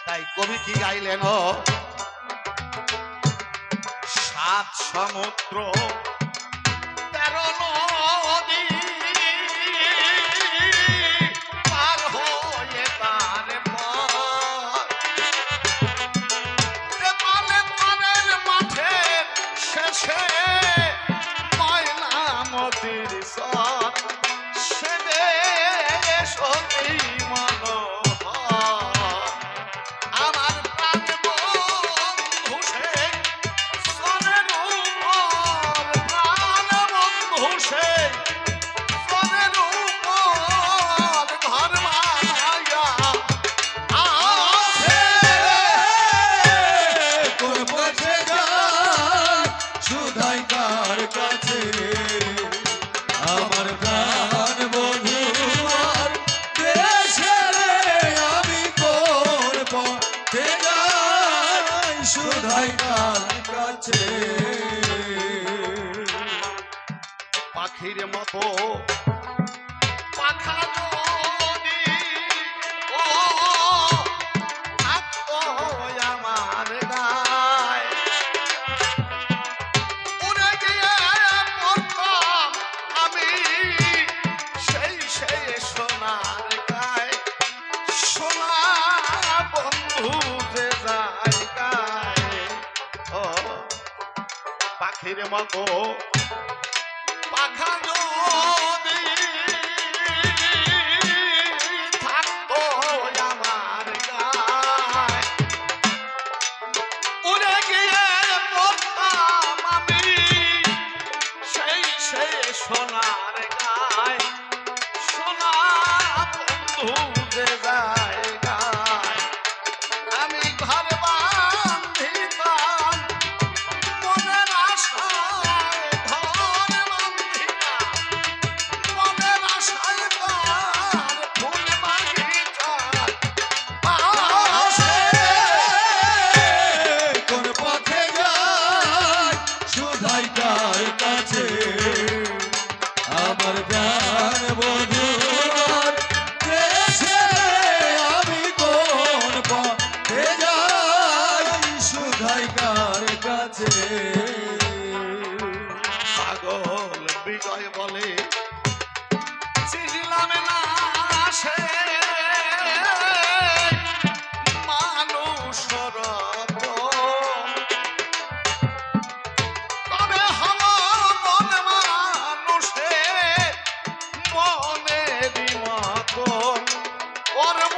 তাই কবি কি গাইলেন? 7 সমুদ্র 13 নদী পার হয়ে তার পথ, পালের মাঠের শেষে ময়নামতির চর, সে দেশ অতি মনোহর। আমার প্রাণ বন্ধু সে সনের উপর, প্রাণ বন্ধু সে সনের উপর ঘর বানাইয়া আছে। কোন পথে যায় সুধাই কার কাছে, আমার প্রাণ বন্ধু আর দেশে রে, আমি কোন পথে যাই সুধাই কার কাছে। পাখির মতো পাখা যদি ও থাকতো আমার গায়, উড়ে গিয়ে পড়তাম আমি সেই সোনার গায়। সোনার পাখির মতো পাখা যদি থাকতো আমার গায়, উড়ে গিয়ে পড়তাম আমি সেই সোনার গায়, সোনা বন্ধু যে জায়গায় আমি ঘর বান্ধিতাম মনের আশায়, ঘর বান্ধিতাম মনের আশায় তার ফুল বাগিচার পাশে। কোন পথে যাই শুধাই কার কাছে, আমার প্রাণ বধুর দেশে আমি কোন পথে যাই শুধাই কার কাছে। পাগল বিজয় বলে চিনলাম না সে মানুষ রতন, কবে হল মন মানুষে মনেরই মতন, কর্ম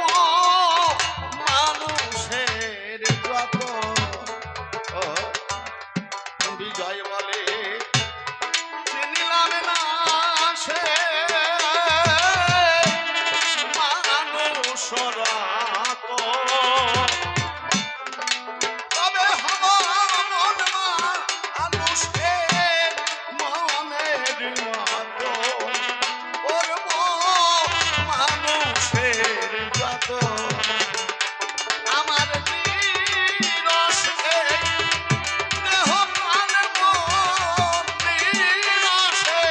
মানুষের যতন। বিজয় বলে চিনিলাম না সে মানুষ রতন, তবে হব মন মানুষের মনের মতন, করব মানুষের যতন। আমার নিরসে দেহ প্রাণ মন, নিরসে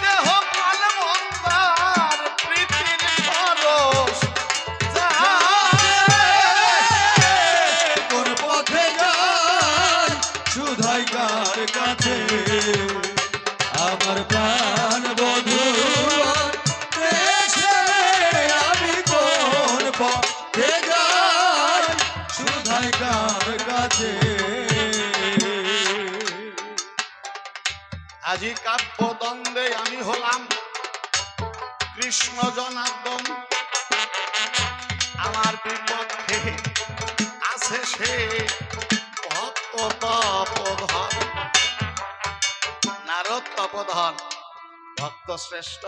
দেহ প্রাণ মন তার প্রীতির পরশ যায়। কোন পথে যাই শুধাই কার কাছে, আমার প্রাণ বধুর দেশে আমি কোন পথে যাই শুধাই কার কাছে। আজি কাব্য দ্বন্দ্বে আমি হলাম কৃষ্ণ জনার্দন, আমার বিপক্ষে আছে সে ভক্ত তপোধন, নারদ তপোধন ভক্ত শ্রেষ্ঠ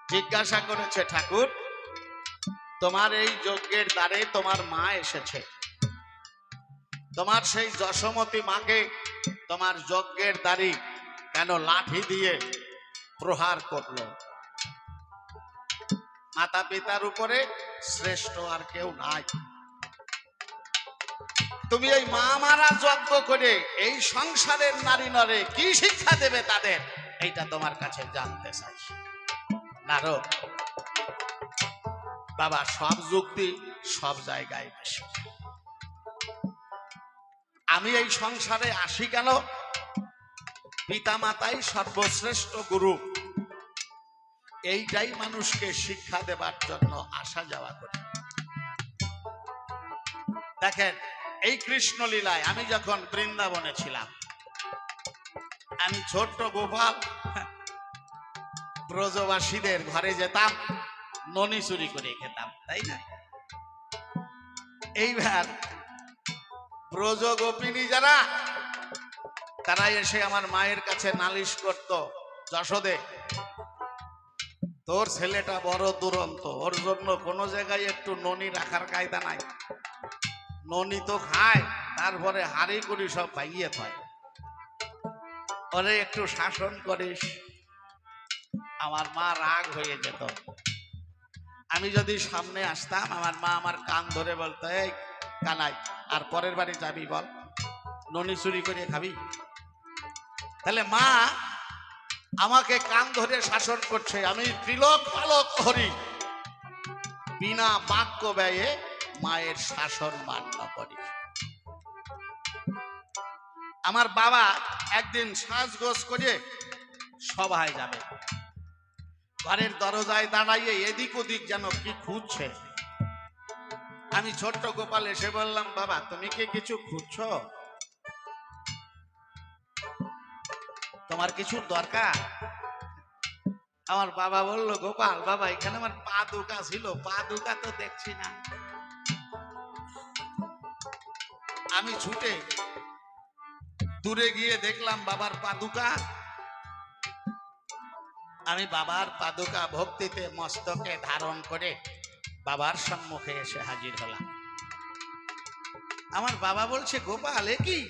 জিজ্ঞাসা করেছে, ঠাকুর তোমার এই যজ্ঞের দ্বারে তোমার মা এসেছে, তোমার সেই যশোমতী মাকে তোমার যজ্ঞের দ্বারি কেন লাঠি দিয়ে প্রহার করলো? মাতা পিতার উপরে শ্রেষ্ঠ আর কেউ নাই। তুমি এই মা মারা যজ্ঞ করে এই সংসারের নারী নরে কি শিক্ষা দেবে তাদের, এইটা তোমার কাছে জানতে চাই। নারদ বাবা, সব যুক্তি সব জায়গায় বেশি। আমি এই সংসারে আসি কেন? পিতা মাতাই সর্বশ্রেষ্ঠ গুরু, এইটাই মানুষকে শিক্ষা দেবার জন্য আসা যাওয়া করি। দেখেন এই কৃষ্ণ লীলায় আমি যখন বৃন্দাবনে ছিলাম, আমি ছোট্ট গোপাল ব্রজবাসীদের ঘরে যেতাম, ননি চুরি করে খেতাম, তাই না? এইবার ব্রজ গোপিনী যারা, তারা এসে আমার মায়ের কাছে নালিশ করত, যশোদে তোর ছেলেটা বড় দুরন্ত, ওর জন্য কোনো জায়গায় একটু ননি রাখার কায়দা নাই, ননি তো খায় তারপরে হাড়ি করি সব ভাইয়ে হয়, ওরে একটু শাসন করিস। আমার মা রাগ হয়ে যেত। আমি যদি সামনে আসতাম, আমার মা আমার কান ধরে বলতো, এই কানাই, আর পরের বাড়ি যাবি বল, ননি চুরি করে খাবি? তাহলে মা আমাকে কান ধরে শাসন করছে, আমি তিলক পালক হরি, বিনা বাক্য ব্যয়ে মায়ের শাসন মান্য করি। আমার বাবা একদিন সাজগোজ করে সভায় যাবে, ঘরের দরজায় দাঁড়াইয়ে এদিক ওদিক যেন কি খুঁজছে। আমি ছোট্ট গোপাল এসে বললাম, বাবা তুমি কি কিছু খুঁজছো? তোমার কিছু দরকার? আমার বাবা বলল, গোপাল বাবা, এখানে আমার পাদুকা ছিল, পাদুকা তো দেখছি না। আমি ছুটে দূরে গিয়ে দেখলাম বাবার পাদুকা। আমি বাবার পাদুকা ভক্তিতে মস্তকে ধারণ করে বাবার সম্মুখে এসে হাজির হলাম। আমার বাবা বলছে, গোপাল এ কি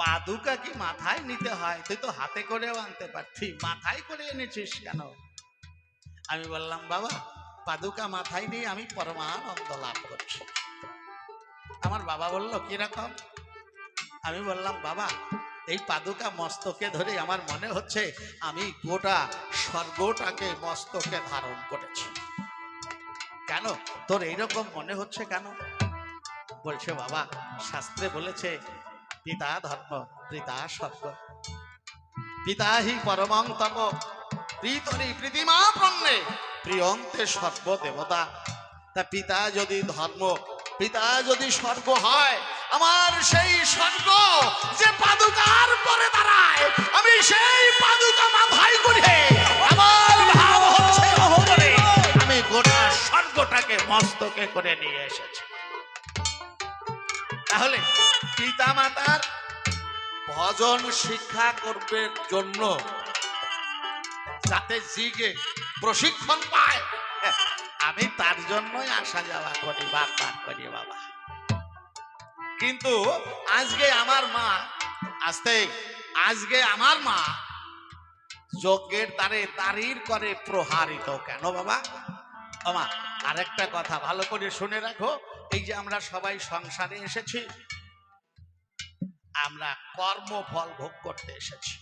পাদুকা কি মাথায় নিতে হয়? তুই তো হাতে করেও আনতে পারতি, মাথায় করে এনেছিস কেন? আমি বললাম, বাবা পাদুকা মাথায় নিয়ে আমি পরমানন্দ লাভ করছি। আমার বাবা বলল, কিরকম? আমি বললাম, বাবা এই পাদুকা মস্তকে ধরে আমার মনে হচ্ছে আমি গোটা স্বর্গটাকে মস্তকে ধারণ করেছি। কেন তোর এইরকম মনে হচ্ছে কেন? বলছে, বাবা শাস্ত্রে বলেছে পিতা ধর্ম পিতা স্বর্গ, পিতা হি পরমং তপ প্রীতরি প্রীতিমা প্রণ্যে প্রিয়ন্তে সর্বদেবতা। তা পিতা যদি ধর্ম, পিতা যদি স্বর্গ হয়, আমার সেই স্বর্গ যে পাদুকার পরে দাঁড়ায়, আমি সেই পাদুকা মাথায় করে আমার ভাব হচ্ছে অহংকারে আমি গোটা স্বর্গটাকে মস্তকে করে নিয়ে এসেছি। তাহলে পিতা মাতার ভজন শিক্ষা করবার জন্য যাতে জিগে প্রশিক্ষণ পায়, আমি তার জন্যই আসা যাওয়া করি, বারবার করি বাবা। কিন্তু আজকে আমার মা আজকে আমার মা যজ্ঞের দ্বারে দাঁড়ির করে প্রহারিত কেন বাবা? মা আরেকটা কথা ভালো করে শুনে রাখো, এই যে আমরা সবাই সংসারে এসেছি, আমরা কর্মফল ভোগ করতে এসেছি।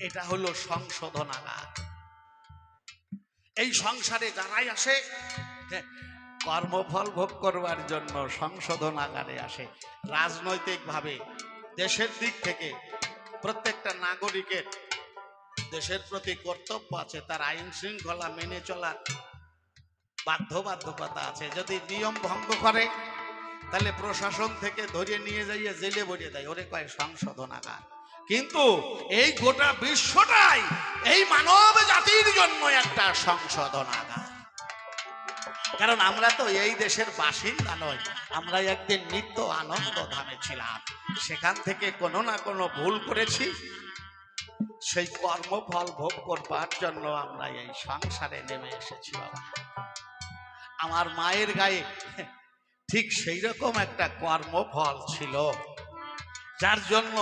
এটা হলো সংশোধনাগার। এই সংসারে যারাই আসে কর্মফল ভোগ করবার জন্য সংশোধনাগারে আসে। রাজনৈতিকভাবে দেশের দিক থেকে প্রত্যেকটা নাগরিকের দেশের প্রতি কর্তব্য আছে, তার আইন শৃঙ্খলা মেনে চলার বাধ্যবাধকতা আছে। যদি নিয়ম ভঙ্গ করে তাহলে প্রশাসন থেকে ধরে নিয়ে যাইয়ে জেলে ভরে দেয়, ওরে কয় সংশোধনাগার। কিন্তু এই গোটা বিশ্বটাই এই মানব জাতির জন্য একটা সংশোধনাগার। কারণ আমরা তো এই দেশের বাসিন্দা নই, আমরা একদিন নিত্য আনন্দ ধামে ছিলাম, সেখান থেকে কোনো না কোনো ভুল করেছি, সেই কর্মফল ভোগ করবার জন্য আমরা এই সংসারে নেমে এসেছি বাবা। আমার মায়ের গায়ে ঠিক সেই রকম একটা কর্মফল ছিল, যার জন্য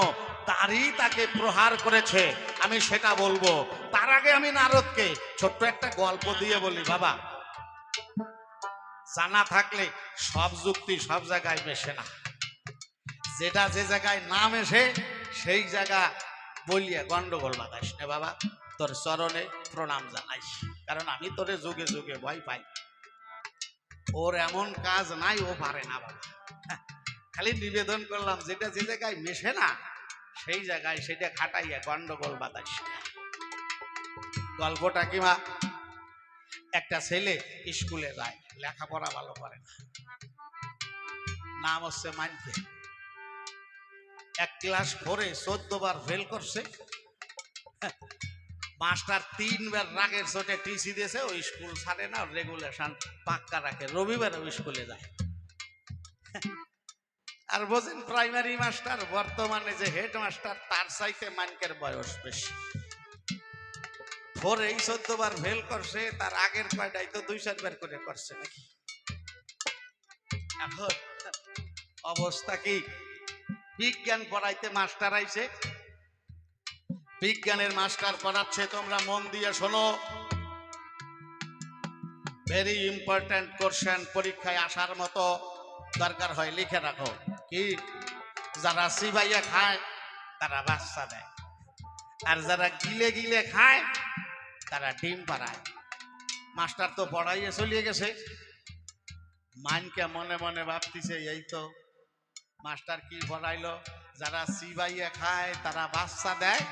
তাকে প্রহার করেছে। আমি সেটা বলবো, তার আগে আমি নারদকে ছোট্ট একটা গল্প দিয়ে বলি বাবা। জানা থাকলে সব যুক্তি সব জায়গায় মেশে না, যেটা যে জায়গায় না মেশে সেই জায়গা বলিয়া গন্ডগোল বাঁধাইস না বাবা। তোর চরণে প্রণাম জানাইস, কারণ আমি তোরে যুগে যুগে ভয় পাই। ওর এমন কাজ নাই, ও পারে না বাবা। খালি নিবেদন করলাম, যেটা যে জায়গায় মেশে না সেই জায়গায় সেটা খাটাইয়া গন্ডগোল বাতাস। গল্পটা কি মা, একটা ছেলে স্কুলে যায়, লেখাপড়া ভালো করে না, নাম হচ্ছে মানকে। এক ক্লাস 4-এ 14 বার ফেল করছে। মাস্টার 3 বার রাগের চোটে টিসি দিয়েছে, ওই স্কুল ছাড়ে না, রেগুলেশন পাক্কা রাখে, রবিবার ওই স্কুলে যায়। আর বোঝেন প্রাইমারি মাস্টার, বর্তমানে যে হেড মাস্টার তার চাইতে মানকের বয়স বেশি। 4-এ 14 বার ফেল করছে, তার আগের কয়টাই তো 2-4 বার করে করছে নাকি। এখন অবস্থা কি, বিজ্ঞান পড়াইতে মাস্টার আইছে, বিজ্ঞানের মাস্টার পড়াচ্ছে, তোমরা মন দিয়ে শোনো, ভেরি ইম্পর্টেন্ট কোশ্চেন, পরীক্ষায় আসার মতো, দরকার হয় লিখে রাখো। কি, যারা সিবাইয়া খায় তারা বাচ্চা দেয়, আর যারা গিলে গিলে খায় তারা ডিম পাড়ায়। মাস্টার তো পড়াইয়ে চলিয়ে গেছে, মাইনকে মনে মনে ভাবতিছে, এই তো মাস্টার কি পড়াইলো, যারা সিবাইয়া খায় তারা বাচ্চা দেয়,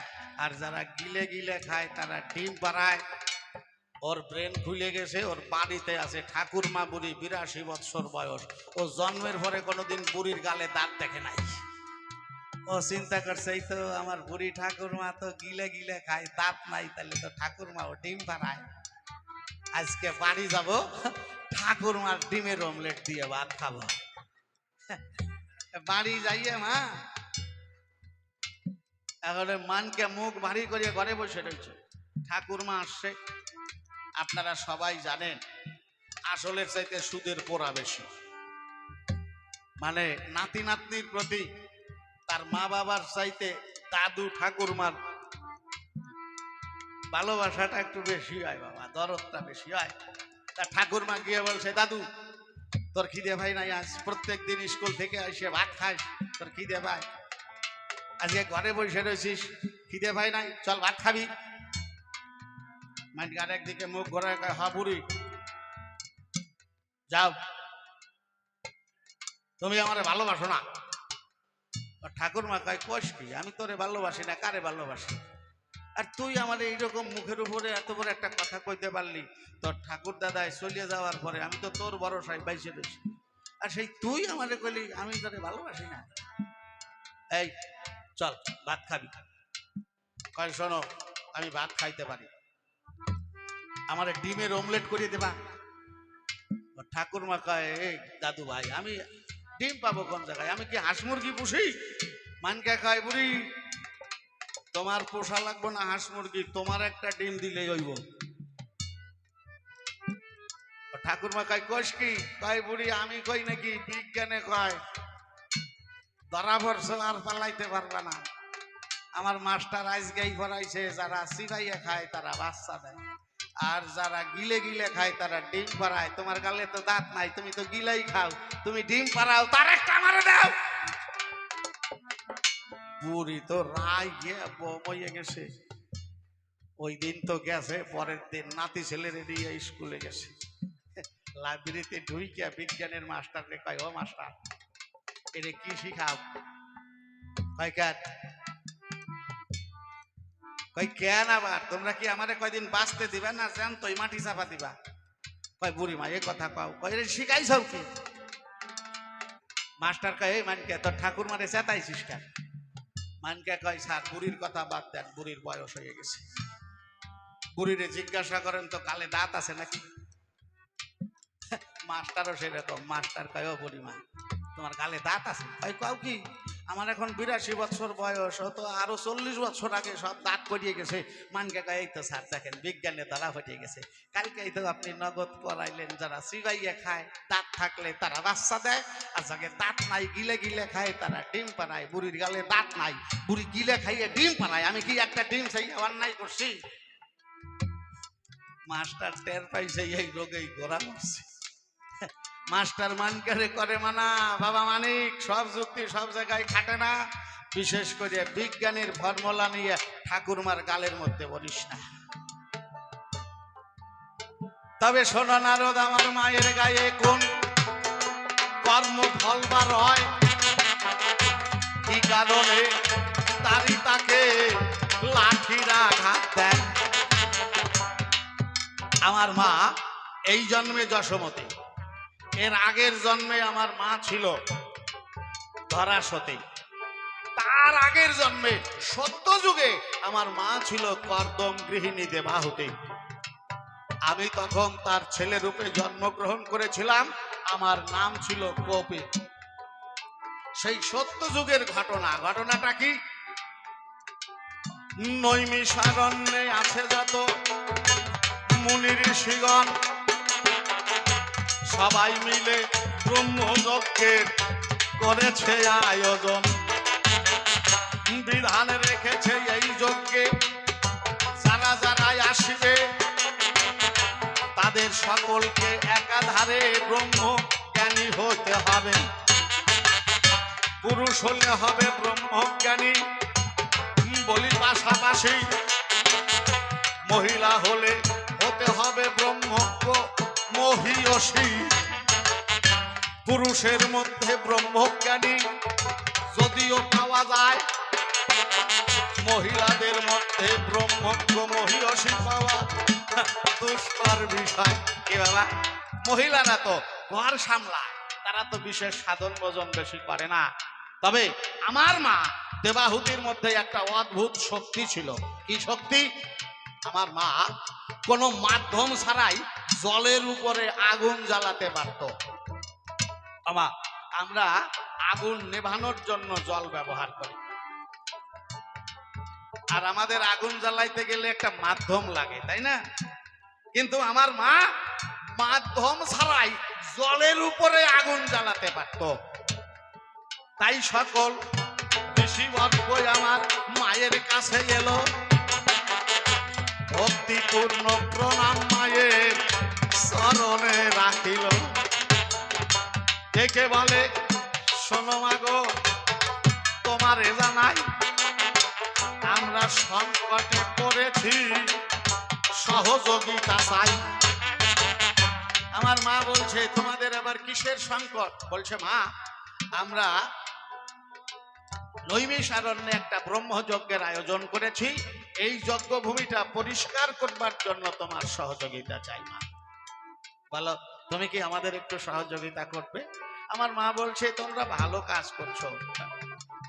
আর যারা গিলে গিলে খায় তারা ডিম পাড়ায়। ওর ব্রেন খুলে গেছে, ওর বাড়িতে আছে ঠাকুরমা বুড়ি, 82 বৎসর বয়স। ও জন্মের পরে কোনোদিন বুড়ির গালে দাঁত দেখে নাই। ও চিন্তা করছে এই তো আমার বুড়ি ঠাকুরমা তো গিলে গিলে খায়, দাঁত নাই, তাহলে তো ঠাকুরমা ও ডিম পাড়ায়। আজকে বাড়ি যাব, ঠাকুরমার ডিমের অমলেট দিয়ে ভাত খাবো। বাড়ি যাইয়ে মা এখন মানকে মুখ ভারী করিয়ে ঘরে বসে রয়েছে। ঠাকুরমা আসছে, আপনারা সবাই জানেন আসলের চাইতে সুদের পোড়া বেশি। মানে নাতি নাতনির প্রতি তার মা বাবার চাইতে দাদু ঠাকুরমার ভালোবাসাটা একটু বেশি হয় বাবা, দরদটা বেশি হয়। তা ঠাকুরমা গিয়ে বলছে, দাদু তোর খিদে ভাই নাই? আজ প্রত্যেক দিন স্কুল থেকে এসে ভাত খাস, তোর খিদে ভাই? আজকে ঘরে বসে রয়েছিস, খিদে ভাই নাই, চল ভাত খাবি। মাইন্ড গার একদিকে মুখ ঘোরায় কয়, হা বুড়ি যাও, তুমি আমারে ভালোবাসো না? ঠাকুরমা কয়, কোষ কি, আমি তোরে ভালোবাসি না, কারে ভালোবাসি? আর তুই আমার এইরকম মুখের উপরে এত বড় একটা কথা কইতে পারলি? তোর ঠাকুর দাদায় চলে যাওয়ার পরে আমি তো তোর ভরসায় বাইসে রয়েছি, আর সেই তুই আমারে কইলি আমি তোরে ভালোবাসি না? এই চল ভাত খাবি। কয়, শোনো আমি ভাত খাইতে পারি, আমার ডিমের অমলেট করিয়ে দেবা? ঠাকুরমা কয়, এই দাদু ভাই আমি ডিম পাবো কোন জায়গায়? আমি কি হাঁস মুরগি পুষি? মানকে কয়, বুড়ি তোমার পোষা লাগবো না হাঁস মুরগি, তোমার একটা ডিম দিলেই হইব। ঠাকুরমা কয়, কোষ কি? কয়, বুড়ি আমি কই নাকি বিজ্ঞানে কয় ধরা পড়ছ আর পালাইতে পারবা না। আমার মাস্টার আজকেই পড়াইছে, যারা চিবাইয়া খায় তারা বাচ্চা দেয়, আর যারা গিলে গিলে খায় তারা ডিম পাড়ায়। তোমার গালে তো দাঁত নাই, তুমি তো গিলাই খাও, তুমি ডিম পাড়াও, তার একটা আমারে দাও। বুড়ি তো রায় গিয়ে বইয়ে গেছে। ওই দিন তো গেছে, পরের দিন নাতি ছেলেরে নিয়ে স্কুলে গেছে। লাইব্রেরিতে ঢুইকিয়া বিজ্ঞানের মাস্টারকে কয়, ও মাস্টার এটা কি শিখাও? কয়, কেন? কয়, কেন আবার? তোমরা কি আমারে কয়দিন বাঁচতে দিবা না জ্যান্তই মাটি চাপা দিবা? কয়, বুড়ি মা এ কথা পাও? কয়, এটা শিখাইছ কি? মাস্টার কয়, এই মানকে তোর ঠাকুর মারে চেতাইছিস কেন? মানকে কয়, স্যার বুড়ির কথা বাদ দেন, বুড়ির বয়স হয়ে গেছে। বুড়িরে জিজ্ঞাসা করেন তো গালে দাঁত আছে নাকি? মাস্টারও সেরকম। মাস্টার কয়, ও বুড়িমা তোমার গালে দাঁত আছে? কয়, কাউ কি? আমার এখন 82 বছর বয়স, তো আরো 40 বছর আগে সব দাঁত পড়িয়ে গেছে। মানকে কয়, এই তো স্যার দেখেন বিজ্ঞানে ধরা পড়িয়ে গেছে। কালকে এই তো আপনি নগদ করাইলেন, যারা চিবাইয়ে খায় দাঁত থাকলে তারা বাচ্চা দেয়, আর যাকে দাঁত নাই গিলে গিলে খায় তারা ডিম পাড়ায়। বুড়ির গালে দাঁত নাই, বুড়ি গিলে খাইয়ে ডিম পাড়ায়, আমি কি একটা ডিম চাই অন্যায় করছি? মাস্টার টের পাইছে এই রোগেই ঘোরা মারছে। মাস্টার মানকারে করে মানা, বাবা মানিক সব যুক্তি সব জায়গায় খাটে না, বিশেষ করে বিজ্ঞানের ফর্মুলা নিয়ে ঠাকুরমার গালের মধ্যে বলিস না। তবে শোনো নারদ, আমার মায়ের গায়ে কোন কর্ম ফলবার হয়, কি কারণে তারই তাকে লাঠিরা আঘাত দেয়। আমার মা এই জন্মে যশোমতী, এর আগের জন্মে আমার মা ছিল ধরাসতী, তার আগের জন্মে সত্য যুগে আমার মা ছিল কর্দম গৃহিণী দেবাহুতি। আমি তখন তার ছেলে রূপে জন্মগ্রহণ করেছিলাম, আমার নাম ছিল কপি। সেই সত্য যুগের ঘটনাটা কি? নৈমিষারণ্যে আছে যত মুনি ঋষিগণ, সবাই মিলে ব্রহ্মযজ্ঞের করেছে আয়োজন। বিধান রেখেছে এই যজ্ঞে যারা যারা আসিবে তাদের সকলকে একাধারে ব্রহ্ম জ্ঞানী হতে হবে। পুরুষ হলে হবে ব্রহ্মজ্ঞানী, বলি পাশাপাশি মহিলা হলে হতে হবে ব্রহ্মজ্ঞ মহিয়সী। পুরুষের মধ্যে ব্রহ্মজ্ঞানী যদিও পাওয়া যায়, মহিলাদের মধ্যে ব্রহ্মজ্ঞ মহিয়সী পাওয়া দুষ্কর বিষয়। কি বাবা, মহিলারা তো ঘর সামলায়, তারা তো বিশেষ সাধন ভোজন বেশি করে না। তবে আমার মা দেবাহুতির মধ্যে একটা অদ্ভুত শক্তি ছিল। কি শক্তি? আমার মা কোনো মাধ্যম ছাড়াই জলের উপরে আগুন জ্বালাতে পারত। আমরা আগুন নেভানোর জন্য জল ব্যবহার করি, আর আমাদের আগুন জ্বালাইতে গেলে একটা মাধ্যম লাগে, তাই না? কিন্তু আমার মা মাধ্যম ছাড়াই জলের উপরে আগুন জ্বালাতে পারত। তাই সকল ঋষিবর্গ আমার মায়ের কাছে এলো, ভক্তিপূর্ণ প্রণাম মায়ের চরণে রাখিল। দেখে বলে, শোনো মাগো, তোমারে জানাই আমরা সংকটে পড়েছি, সহযোগিতা চাই। আমার মা বলছে, তোমাদের আবার কিসের সংকট? বলছে, মা আমরা নৈমিষারণ্যে একটা ব্রহ্মযজ্ঞের আয়োজন করেছি, এই যজ্ঞভূমিটা পরিষ্কার করবার জন্য তোমার সহযোগিতা চাই। মা বলো, তুমি কি আমাদের একটু সহযোগিতা করবে? আমার মা বলছে, তোমরা ভালো কাজ করছো,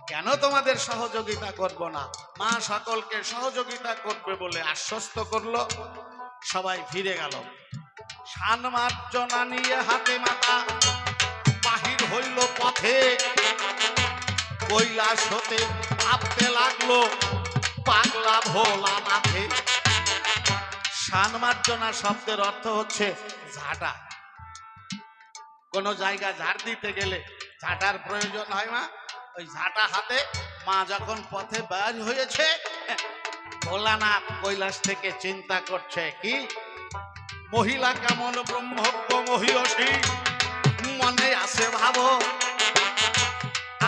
কেন তোমাদের সহযোগিতা করব না? মা সকলকে সহযোগিতা করবে বলে আশ্বস্ত করলো। সবাই ফিরে গেল। সান মার্জনা নিয়ে হাতে মাথা বাহির হইল পথে, কৈলাস হতে ভাবতে লাগলো পাগলা ভোলানাথে। সান মার্জনা শব্দের অর্থ হচ্ছে ঝাঁটা। কোন জায়গা ঝাড় দিতে গেলে ঝাঁটার প্রয়োজন হয়। মা ওই ঝাঁটা হাতে মা যখন পথে বের হয়েছে, ভোলানাথ কৈলাস থেকে চিন্তা করছে, কি মহিলা কেমন ব্রহ্মজ্ঞ মহিষী, মনে আছে ভাবো,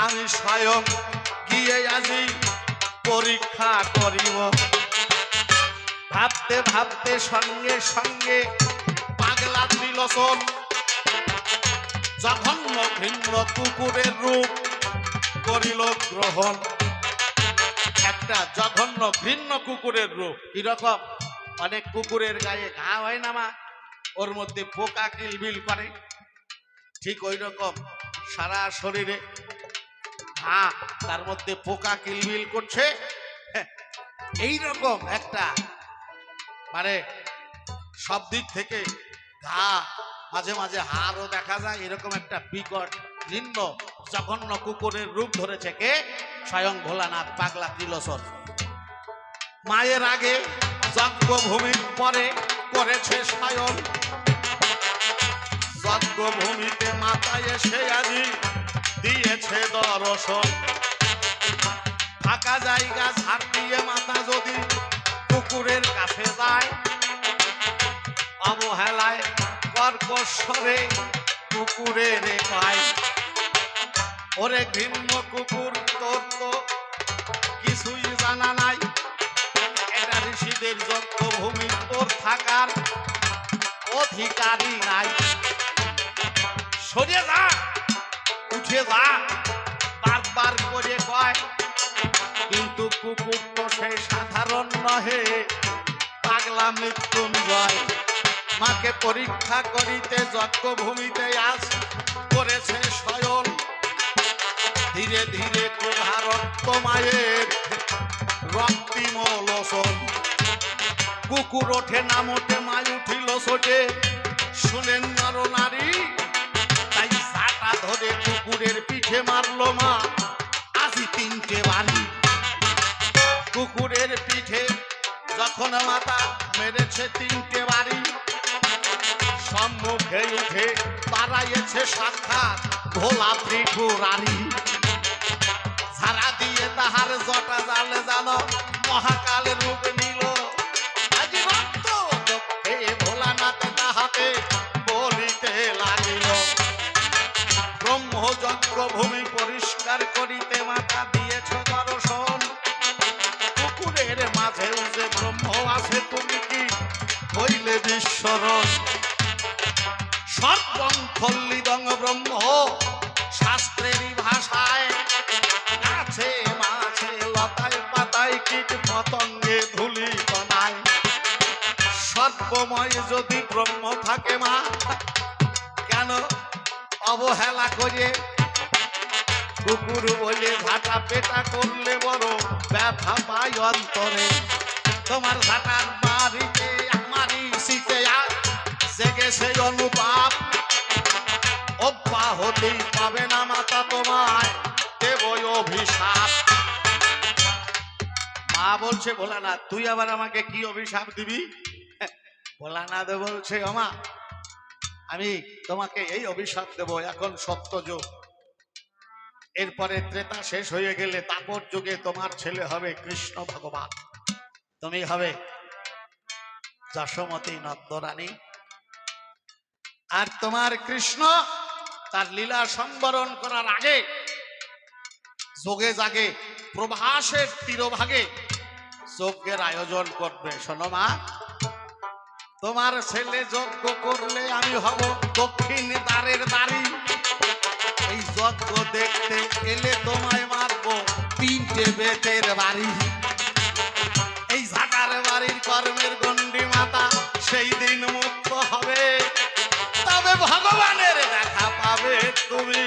আমি স্বয়ং গিয়ে আজি পরীক্ষা করিব। ভাবতে ভাবতে সঙ্গে সঙ্গে পাগলা ত্রিলোচন জঘন্য ভিন্ন কুকুরের রূপ করিল গ্রহণ। একটা জঘন্য ভিন্ন কুকুরের রূপ। কিরকম? অনেক কুকুরের গায়ে ঘা হয় না মা, ওর মধ্যে পোকা কিলবিল করে, ঠিক ওই রকম সারা শরীরে ঘা, তার মধ্যে পোকা কিলবিল করছে। এই রকম একটা, মানে সব দিক থেকে ঘা, মাঝে মাঝে হাড়ও দেখা যায়, এরকম একটা বিকট ভিন্ন জঘন্য কুকুরের রূপ ধরেছে। কে? স্বয়ং ভোলানাথ পাগলা ত্রিলোচন। মায়ের আগে যজ্ঞভূমির পরে করেছে স্বয়ং, যজ্ঞভূমিতে মাথায় এসে আজি দিয়েছে দর্শন। ফাঁকা জায়গা ঝাড় দিয়ে মাথা যদি কুকুরের কাছে যায়, অবহেলায় কর্কশ্বরে কুকুরের পায়, ওরে ঘৃণ্য কুকুর, তোর তো কিছুই জানা নাই, এটা ঋষিদের যজ্ঞভূমি, তোর থাকার অধিকারই নাই। সরে যা, উঠে যা, বারবার করে কয়, কিন্তু কুকুর তো সেই সাধারণ নহে, পাগলা মৃত্যুঞ্জয়। মাকে পরীক্ষা করিতে যজ্ঞভূমিতে আজ করেছে স্বয়ং, ধীরে ধীরে ক্রোধারক্ত মায়ের রক্তিম লোচন। কুকুর ওঠে না মোটে, মাই উঠিল ছোটে, শুনেন নর নারী, তাই ঝাঁটা ধরে কুকুরের পিঠে মারলো মা আজি 3টে বাড়ি। কুকুরের পিঠে যখন মাথা মেরেছে 3টে বাড়ি, সম্মুখে উঠে দাঁড়াইছে সাক্ষাৎ ভোলা ত্রিপুরারি। ঝাড়া দিয়ে তাহার জটা জালে জানো মহাকাল রূপ নিল, আজি রক্ত চক্ষে ভোলানাথ তাহাতে বলিতে লাগিল। ব্রহ্মযজ্ঞ ভূমি পরিষ্কার করিতে মাথা দিয়েছ দর্শন, কুকুরের মাঝেও যে ব্রহ্ম আছে, তুমি কি হইলে বিশ্বরণ। সর্বং খল্লিদং ব্রহ্ম শাস্ত্রেরই ভাষায়, গাছে মাছে লতায় পাতায় কীট পতঙ্গে ধুলি কণায়। সর্বময় যদি ব্রহ্ম থাকে মা, কেন অবহেলা করে কুকুর বলে ঝাঁটা পেটা করলে বড় ব্যথা পাই অন্তরে। তোমার ঝাঁটার বাড়িতে আমারই শীতে জেগে সেই অনুতাপ, অব্যাহতি পাবে না মাতা তোমায় দেবই অভিশাপ। মা বলছে ভোলানাথ তুই আবার আমাকে কি অভিশাপ দিবি? ভোলানাথ বলছে ওমা আমি তোমাকে এই অভিশাপ দেব, এখন সত্য যুগ, এরপরে ত্রেতা শেষ হয়ে গেলে তাপর যুগে তোমার ছেলে হবে কৃষ্ণ ভগবান, তুমি হবে যশোমতী নন্দরানী। আর তোমার কৃষ্ণ তার লীলা সম্বরণ করার আগে যোগে জাগে প্রভাসের তীরভাগে যজ্ঞের আয়োজন করবে। শোনো মা, তোমার ছেলে যজ্ঞ করলে আমি হব দক্ষিণ দ্বারের দ্বারী। এই যজ্ঞ দেখতে এলে তোমায় মারবো 3টে বেতের বাড়ি। এই ঝাঁটার বাড়ির কর্মের গণ্ডি মাতা সেই দিন মুক্ত হবে, তবে ভগবানের দেখা পাবে তুমি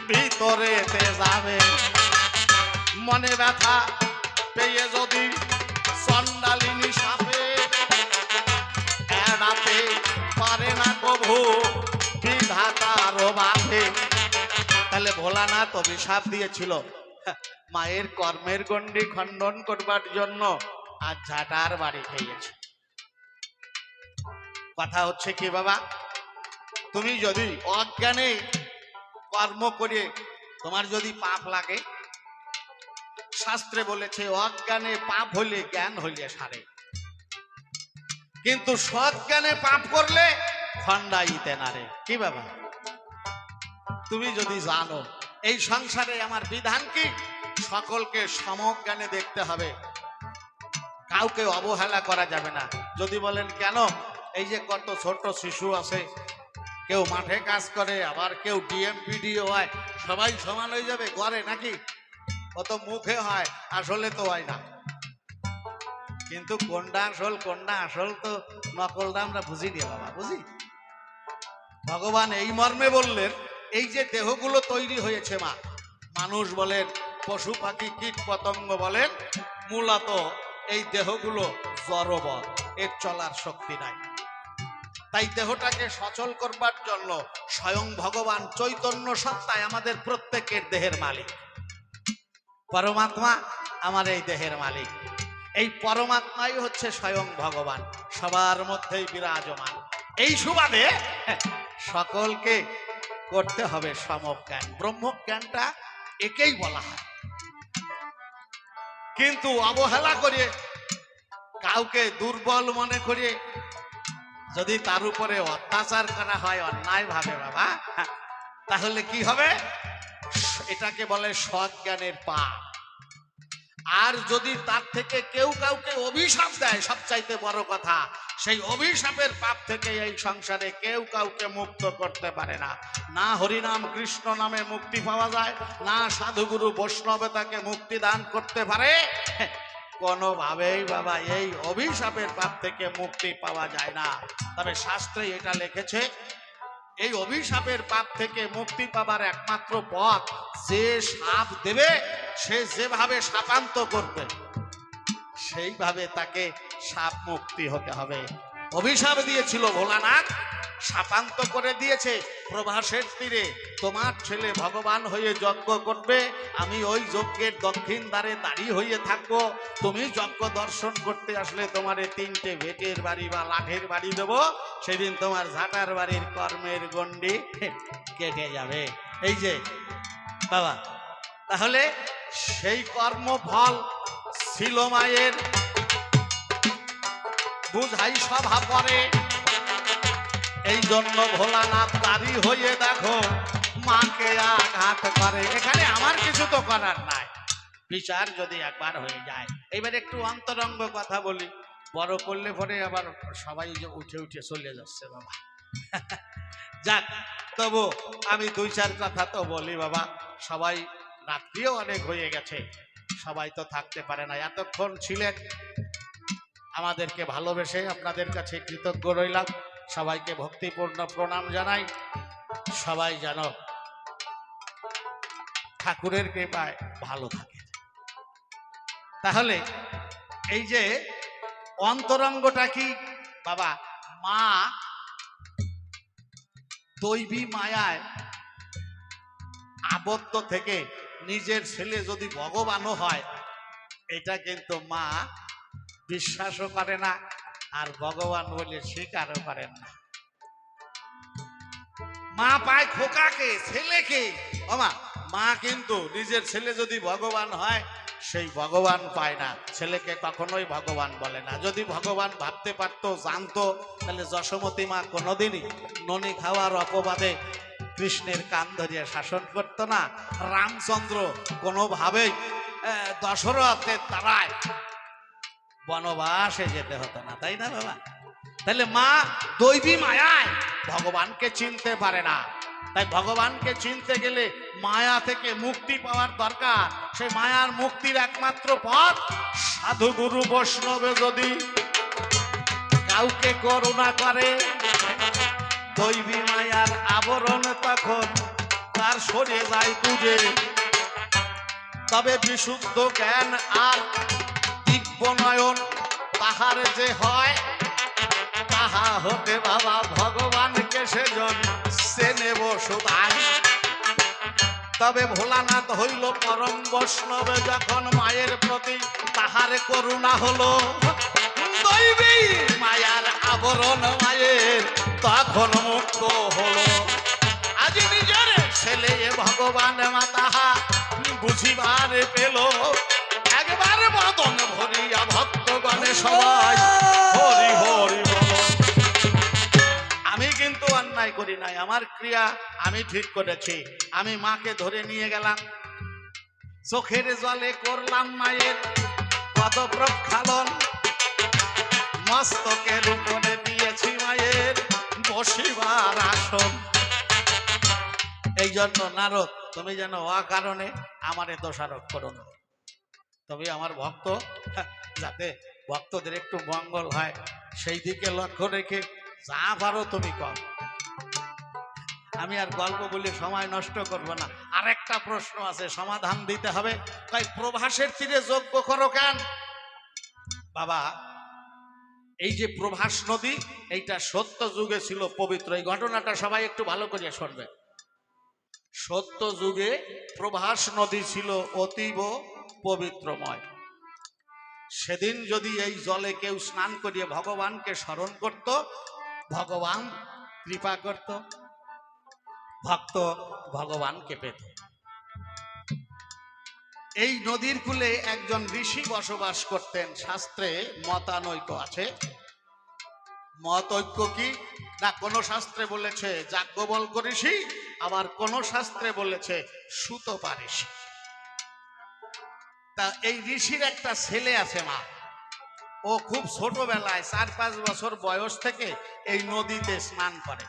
ভিতরেতে যাবে। মনে ব্যথা পেয়ে যদি চণ্ডালিনী সাপে এড়াতে পারে না কভু বিধাতার বাধে। তাহলে ভোলানাথ অভিশাপ দিয়েছিল মায়ের কর্মের গণ্ডি খণ্ডন করবার জন্য, আর ঝাঁটার বাড়ি খেয়েছে। কথা হচ্ছে কি বাবা, তুমি যদি অজ্ঞানে কর্ম করে তোমার যদি পাপ লাগে, শাস্ত্রে বলেছে অজ্ঞানে পাপ হইলে জ্ঞান হইলে সারে, কিন্তু সজ্ঞানে পাপ করলে খণ্ডাইতে নারে। কি বাবা, তুমি যদি জানো এই সংসারে আমার বিধান কি, সকলকে সমজ্ঞানে দেখতে হবে, কাউকে অবহেলা করা যাবে না। যদি বলেন কেন, এই যে কত ছোট শিশু আছে, কেউ মাঠে কাজ করে, আবার কেউ ডিএম পিডিও হয়, সবাই সমান হয়ে যাবে ঘরে নাকি? কত মুখে হয়, আসলে তো হয় না। কিন্তু কোনটা আসল তো নকলটা আমরা বুঝি নি বাবা, বুঝি। ভগবান এই মর্মে বললেন, এই যে দেহগুলো তৈরি হয়েছে মা, মানুষ বলেন, পশু পাখি কীট পতঙ্গ বলেন, মূলত এই দেহগুলো জড়বৎ, এর চলার শক্তি নাই। তাই দেহটাকে সচল করবার জন্য স্বয়ং ভগবান চৈতন্য সত্তায় আমাদের প্রত্যেকের দেহের মালিক। পরমাত্মা আমার এই দেহের মালিক, এই পরমাত্মাই হচ্ছে স্বয়ং ভগবান, সবার মধ্যেই বিরাজমান। এই সুবাদে সকলকে করতে হবে সমজ্ঞান, ব্রহ্মজ্ঞানটা একেই বলা হয়। কিন্তু অবহেলা করে কাউকে দুর্বল মনে করে যদি তার উপরে অত্যাচার করা হয় অন্যায় ভাবে বাবা, তাহলে কি হবে? এটাকে বলে সজ্ঞানের পাপ। আর যদি তার থেকে কেউ কাউকে অভিশাপ দেয়, সবচাইতে বড় কথা, সেই অভিশাপের পাপ থেকে এই সংসারে কেউ কাউকে মুক্ত করতে পারে না। না হরিনাম কৃষ্ণ নামে মুক্তি পাওয়া যায়, না সাধুগুরু বৈষ্ণবে তাকে মুক্তি দান করতে পারে, কোনোভাবেই বাবা এই অভিশাপের পাপ থেকে মুক্তি পাওয়া যায় না। তবে শাস্ত্রে এটা লিখেছে, এই অভিশাপের পাপ থেকে মুক্তি পাবার একমাত্র পথ, যে সাপ দেবে সে যেভাবে শাপান্ত করবে সেইভাবে তাকে সাপ মুক্তি হতে হবে। অভিশাপ দিয়েছিল ভোলানাথ, শাপান্ত করে দিয়েছে প্রভাসের তীরে, তোমার ছেলে ভগবান হয়ে যজ্ঞ করবে, আমি ওই যজ্ঞের দক্ষিণ দ্বারে দাঁড়িয়ে হয়ে থাকবো, তুমি যজ্ঞ দর্শন করতে আসলে তোমারে 3টে ভেটের বাড়ি বা লাঠের বাড়ি দেবো, সেদিন তোমার ঝাঁটার বাড়ির কর্মের গণ্ডি কেটে যাবে। এই যে বাবা, তাহলে সেই কর্মফল ছিল মায়ের, বুঝাই সভা পরে, এই জন্য ভোলানাথ দাঁড়ি হয়ে দেখো মাকে আঘাত করে। এখানে আমার কিছু তো করার নাই, বিচার যদি একবার হয়ে যায়। এবার একটু অন্তরঙ্গ কথা বলি, বড় করলে পরে আবার সবাই যে উঠে উঠে চলে যাচ্ছে বাবা। যাক, তবু আমি 2-4 কথা তো বলি বাবা। সবাই রাত্রিও অনেক হয়ে গেছে, সবাই তো থাকতে পারে না, এতক্ষণ ছিলেন, আমাদেরকে ভালোবেসে আপনাদের কাছে কৃতজ্ঞ রইলাম। সবাইকে ভক্তিপূর্ণ প্রণাম জানাই। সবাই যেন ঠাকুরের কৃপায় ভালো থাকে। তাহলে এই যে অন্তরঙ্গটা কি বাবা, মা দৈবী মায়ায় আবদ্ধ থেকে নিজের ছেলে যদি ভগবানও হয়, এটা কিন্তু মা বিশ্বাসও করে না, আর ভগবান বলে স্বীকারও করেন না। মা পায় খোকাকে, ছেলেকে। ওমা, মা কিন্তু নিজের ছেলে যদি ভগবান হয়, সেই ভগবান পায় না, ছেলেকে কখনোই ভগবান বলে না। যদি ভগবান ভাবতে পারতো, জানতো, তাহলে যশোমতী মা কোনোদিনই ননি খাওয়ার অপবাদে কৃষ্ণের কান ধরিয়ে শাসন করত না। রামচন্দ্র কোনোভাবেই দশরথের দ্বারায় বনবাসে যেতে হতো না, তাই না বাবা? তাহলে মা দৈবী মায়ায় ভগবানকে চিনতে পারে না। তাই ভগবানকে চিনতে গেলে মায়া থেকে মুক্তি পাওয়ার দরকার। সেই মায়ার মুক্তির একমাত্র পথ, সাধু গুরু বৈষ্ণবে যদি কাউকে করুণা করে, দৈবী মায়ার আবরণ তখন তার সরে যায় বুঝে। তবে বিশুদ্ধ জ্ঞান আর দিব্য নয়ন তাহার যে হয়, তাহা হতে বাবা ভগবানকে সেজন চেনে বসুধায়। তবে ভোলানাথ হইল পরম বৈষ্ণবে যখন মায়ের প্রতি তাহার করুণা হলো, দৈবী মায়ার আবরণ মায়ের তখন মুক্ত হলো। আজ নিজের ছেলে ভগবান মা তাহা বুঝিবার পেল, একবার বদন ভরিয়া ভক্তগণে সবাই হরি হরি বল। আমি কিন্তু অন্যায় করি নাই, আমার ক্রিয়া আমি ঠিক করেছি। আমি মাকে ধরে নিয়ে গেলাম, চোখের জলে করলাম মায়ের পদ প্রক্ষালন, মস্তকের উপরে দিয়েছি মায়ের বসিবার আসন। এই জন্য নারদ, তুমি যেন অকারণে আমারে দোষারোপ করো না। তবে আমার ভক্ত, যাতে ভক্তদের একটু মঙ্গল হয় সেই দিকে লক্ষ্য রেখে যা পারো তুমি কর। আমি আর গল্প বলে সময় নষ্ট করব না। আরেকটা প্রশ্ন আছে, সমাধান দিতে হবে। তাই প্রভাসের তীরে যজ্ঞ করো কেন বাবা? এই যে প্রভাস নদী, এইটা সত্য যুগে ছিল পবিত্র। এই ঘটনাটা সবাই একটু ভালো করে শুনবে। সত্য যুগে প্রভাস নদী ছিল অতীব পবিত্রময়। সেদিন যদি এই জলে কেউ স্নান করিয়ে ভগবানকে স্মরণ করত, ভগবান কৃপা করত, ভক্ত ভগবানকে পেত। এই নদীর কূলে একজন ঋষি বসবাস করতেন। শাস্ত্রে মতানৈক্য আছে। মত ঐক্য কি না, কোন শাস্ত্রে বলেছে যাজ্ঞবল্ক্য ঋষি, আবার কোন শাস্ত্রে বলেছে সুতপা ঋষি। তা এই ঋষির একটা ছেলে আছে মা, ও খুব ছোটবেলায় 4-5 বছর বয়স থেকে এই নদীতে স্নান করে।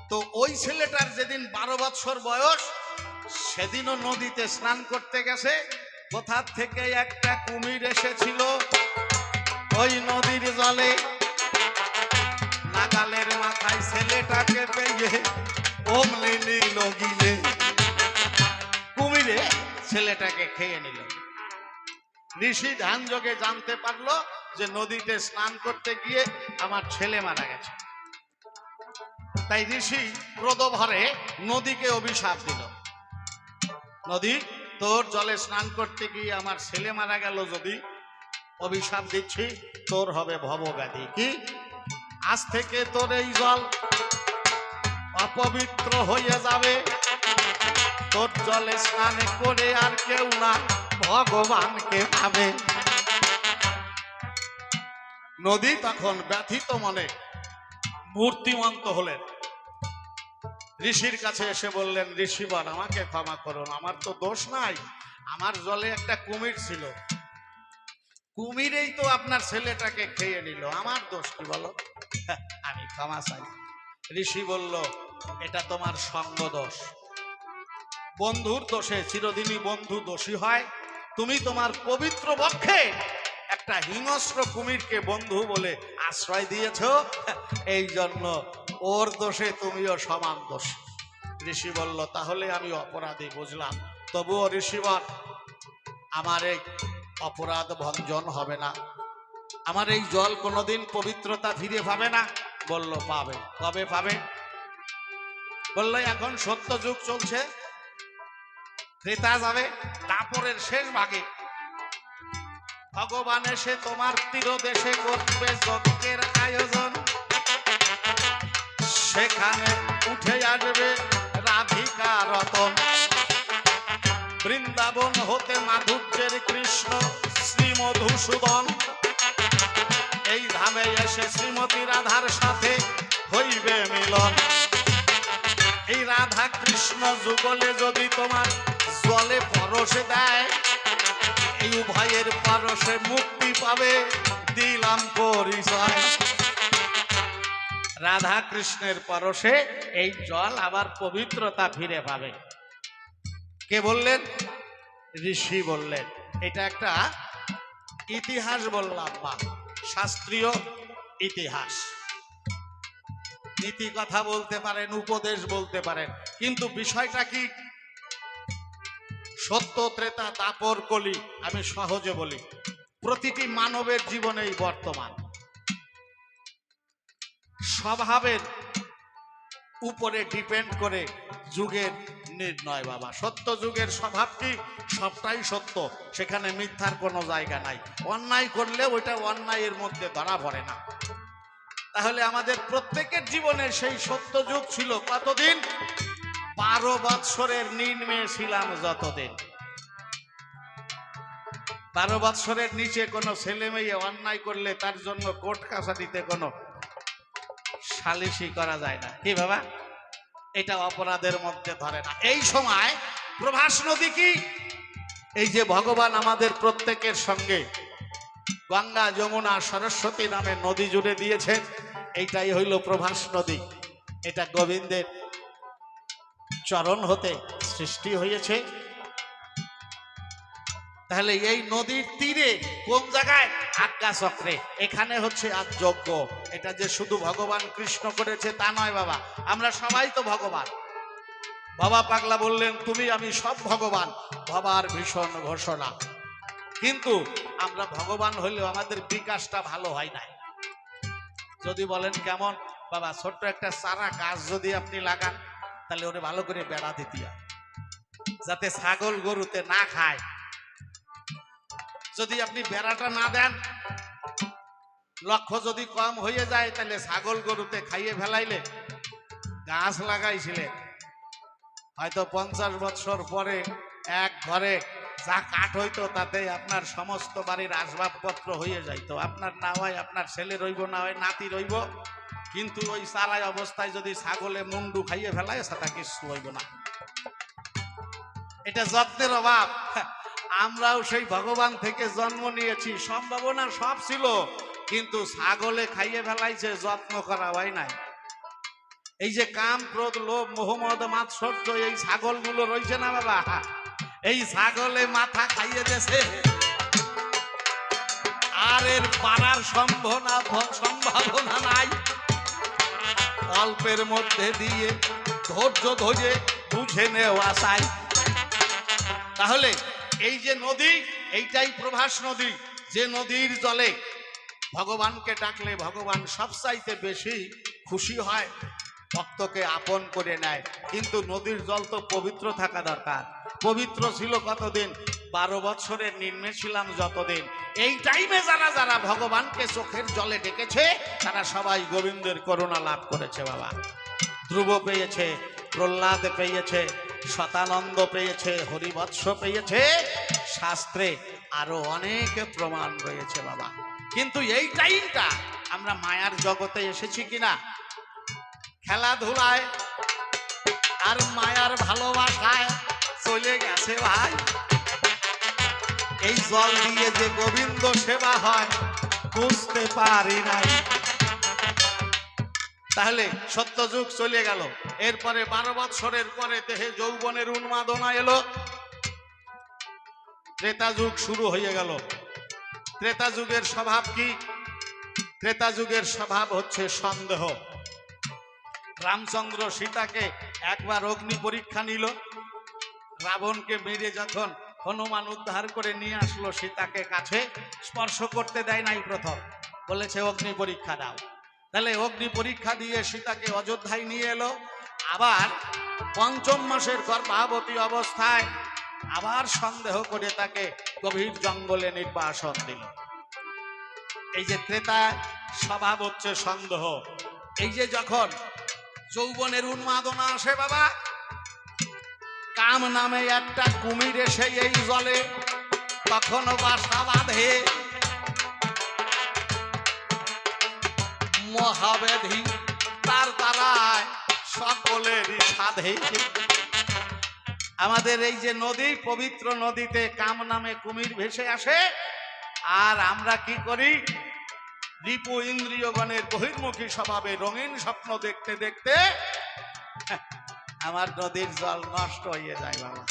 তো ওই ছেলেটার যেদিন 12 বছর বয়স, সেদিনও নদীতে স্নান করতে গেছে। কোথা থেকে একটা কুমির এসেছিল ওই নদীর জলে, নাগালের মাথায় ছেলেটাকে পেয়ে অমনি নিল গিলে। কুমিরে ছেলেটাকে খেয়ে নিল। ঋষি ধ্যান যোগে জানতে পারলো যে নদীতে স্নান করতে গিয়ে আমার ছেলে মারা গেছে। তাই ঋষি ক্রোধ ভরে নদীকে অভিশাপ দিল, নদী তোর জলে স্নান করতে গিয়ে আমার ছেলে মারা গেল, যদি অভিশাপ দিচ্ছি তোর হবে ভবব্যাধি। কি, আজ থেকে তোর এই জল অপবিত্র হয়ে যাবে। তোর জলে স্নান করে আর কেউ না ভগবানকে পাবে। নদী তখন ব্যথিত মনে মূর্তিমন্ত হলেন, ঋষির কাছে এসে বললেন, ঋষিবর আমাকে ক্ষমা করুন, আমার তো দোষ নাই, আমার জলে একটা কুমির ছিল, কুমিরেই তো আপনার ছেলেটাকে খেয়ে নিল, আমার দোষ কি বলো? আমি ক্ষমা চাই। ঋষি বলল, এটা তোমার সঙ্গ দোষ। বন্ধুর দোষে চিরদিনই বন্ধু দোষী হয়। তুমি তোমার পবিত্র বক্ষে একটা হিংস্র কুমিরকে বন্ধু বলে আশ্রয় দিয়েছ, এই জন্য ওর দোষে তুমিও সমান দোষী। ঋষি বলল, তাহলে আমি অপরাধী বুঝলাম, তবুও ঋষিবর আমার এই অপরাধ ভঞ্জন হবে না, আমার এই জল কোনোদিন পবিত্রতা ফিরে পাবে না। বলল, পাবে। কবে পাবে? বলল, এখন সত্য যুগ চলছে, ত্রেতা যাবে, তারপরের শেষ ভাগে ভগবান এসে তোমার তীরদেশে করবে যজ্ঞের আয়োজন, সেখানে উঠে আসবে রাধিকা রতন, বৃন্দাবন হতে মাধুর্যের কৃষ্ণ শ্রী মধুসূদন, এই ধামে এসে শ্রীমতী রাধার সাথে হইবে মিলন। এই রাধা কৃষ্ণ যুগলে যদি তোমার জলে পরশে দেয়, এই উভয়ের পরশে মুক্তি পাবে, দিলাম পরিচয়। রাধা কৃষ্ণের পরশে এই জল আবার পবিত্রতা ফিরে পাবে। কে বললেন? ঋষি বললেন। এটা একটা ইতিহাস বললাম, বা শাস্ত্রীয় ইতিহাস। নীতি কথা বলতে পারেন, উপদেশ বলতে পারেন, কিন্তু বিষয়টা কি? সত্য, ত্রেতা, দাপর, কলি। আমি সহজে বলি, প্রতিটি মানবের জীবনেই বর্তমান স্বভাবের উপরে ডিপেন্ড করে যুগের নির্ণয় বাবা। সত্য যুগের স্বভাব কি? সবটাই সত্য, সেখানে মিথ্যার কোনো জায়গা নাই। অন্যায় করলে ওইটা অন্যায়ের মধ্যে ধরা পড়ে না। তাহলে আমাদের প্রত্যেকের জীবনে সেই সত্য যুগ ছিল কতদিন? 12 বৎসরের নিম্নে ছিলাম যতদিন। 12 বৎসরের নিচে কোনো ছেলে মেয়ে অন্যায় করলে তার জন্য কোর্ট কাছারিতে কোনো সালিশি করা যায় না। কি বাবা? এটা অপরাধের মধ্যে ধরে না। এই সময় প্রভাস নদী কি? এই যে ভগবান আমাদের প্রত্যেকের সঙ্গে গঙ্গা, যমুনা, সরস্বতী নামে নদী জুড়ে দিয়েছেন, এইটাই হইল প্রভাস নদী। এটা গোবিন্দের চরণ হতে সৃষ্টি হয়েছে। তাহলে এই নদীর তীরে কোন জায়গায়? আজ্ঞা চক্রে। এখানে হচ্ছে আজ যজ্ঞ। এটা যে শুধু ভগবান কৃষ্ণ করেছে তা নয় বাবা, আমরা সবাই তো ভগবান। বাবা পাগলা বললেন, তুমি আমি সব ভগবান, বাবার ভীষণ ঘোষণা। কিন্তু আমরা ভগবান হইলেও আমাদের বিকাশটা ভালো হয় না। যদি বলেন কেমন? বাবা, ছোট্ট একটা চারা গাছ যদি আপনি লাগান, তাহলে ওরে ভালো করে বেড়া দিতে হয়, যাতে ছাগল গরুতে না খায়। যদি আপনি বেড়াটা না দেন, লক্ষ্য যদি কম হয়ে যায়, তাহলে ছাগল গরুতে খাইয়ে ফেলাইলে গাছ লাগাইছিলেন, হয়তো 50 বছর পরে এক ঘরে যা কাঠ হইতো তাতে আপনার সমস্ত বাড়ির আসবাবপত্র হয়ে যাইতো। আপনার না হয় আপনার ছেলে রইব, না হয় নাতি রইব, কিন্তু ওই চারাই অবস্থায় যদি ছাগলে মুন্ডু খাইয়ে ফেলায়, সেটা কিছু হইব না। এটা যত্নের অভাব। আমরাও সেই ভগবান থেকে জন্ম নিয়েছি, সম্ভাবনা সব ছিল, কিন্তু ছাগলে খাইয়ে ফেলাইছে, যত্ন করা হয় নাই। এই যে কাম, ক্রোধ, লোভ, মোহ, মদ, মাৎসর্য, এই ছাগলগুলো রয়েছে না বাবা, এই ছাগলে মাথা খাইয়ে দিয়েছে, আর এর পারার সম্ভাবনা নাই। অল্পের মধ্যে দিয়ে ধৈর্য ধরে বুঝে নেওয়া চাই। তাহলে এই যে নদী, এইটাই প্রভাস নদী, যে নদীর জলে ভগবানকে ডাকলে ভগবান সবচাইতে বেশি খুশি হয়, ভক্তকে আপন করে নেয়। কিন্তু নদীর জল তো পবিত্র থাকা দরকার। পবিত্র ছিল কতদিন? 12 বছরের নিম্নে ছিলাম যতদিন। এই টাইমে যারা যারা ভগবানকে চোখের জলে ডেকেছে, তারা সবাই গোবিন্দের করুণা লাভ করেছে বাবা। ধ্রুব পেয়েছে, প্রহ্লাদ পেয়েছে, শতানন্দ পেয়েছে, হরিবৎস পেয়েছে, শাস্ত্রে আরো অনেক প্রমাণ রয়েছে বাবা। কিন্তু এই টাইমটা আমরা মায়ার জগতে এসেছি কিনা, খেলাধুলায় আর মায়ার ভালোবাসায় চলে গেছে ভাই। এই জল দিয়ে যে গোবিন্দ সেবা হয় বুঝতে পারি নাই। তাহলে সত্যযুগ চলে গেল, এরপরে 12 বৎসরের পরে দেহে যৌবনের উন্মাদনা এলো, ত্রেতা যুগ শুরু হয়ে গেল। ত্রেতা যুগের স্বভাব কি? ত্রেতা যুগের স্বভাব হচ্ছে সন্দেহ। রামচন্দ্র সীতাকে একবার অগ্নি পরীক্ষা নিল, রাবণকে মেরে যখন হনুমান উদ্ধার করে নিয়ে আসলো সীতাকে কাছে, স্পর্শ করতে দেয় নাই প্রথম, বলেছে অগ্নি পরীক্ষা দাও। তাহলে অগ্নি পরীক্ষা দিয়ে সীতাকে অযোধ্যায় নিয়ে এলো। আবার ৫ম মাসের গর্ভাবতী অবস্থায় আবার সন্দেহ করে তাকে গভীর জঙ্গলে নির্বাসন দিল। এই যে ত্রেতা স্বভাব হচ্ছে সন্দেহ। এই যে যখন যৌবনের উন্মাদনা আসে বাবা, কাম নামে একটা কুমির এসে এই জলে কখনো বাসা বাঁধে, মহাব্যাধি তার দ্বারায় সকলেরই সাধে। আমাদের এই যে নদী, পবিত্র নদীতে কাম নামে কুমির ভেসে আসে, আর আমরা কি করি? রিপু ইন্দ্রিয়গণের বহির্মুখী স্বভাবে রঙিন স্বপ্ন দেখতে দেখতে আমার নদীর জল নষ্ট হয়ে যায় বাবা।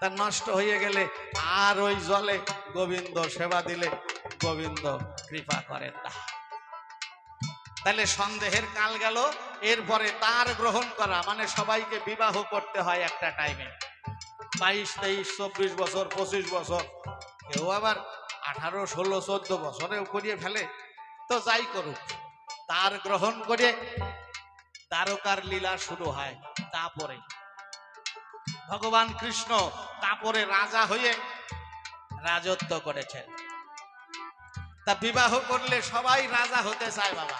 তা নষ্ট হয়ে গেলে আর ওই জলে গোবিন্দ সেবা দিলে গোবিন্দ কৃপা করেন না। তাহলে সন্দেহের কাল গেল। এরপরে তার গ্রহণ করা মানে সবাইকে বিবাহ করতে হয় একটা টাইমে, 22, 23, 24 বছর, 25 বছর, কেউ আবার 18, 16, 14 বছরেও করিয়ে ফেলে। তো যাই করুক, তার গ্রহণ করে দ্বারকার লীলা শুরু হয়। তারপরে ভগবান কৃষ্ণ তারপরে রাজা হয়ে রাজত্ব করেছেন। তা বিবাহ করলে সবাই রাজা হতে চায় বাবা।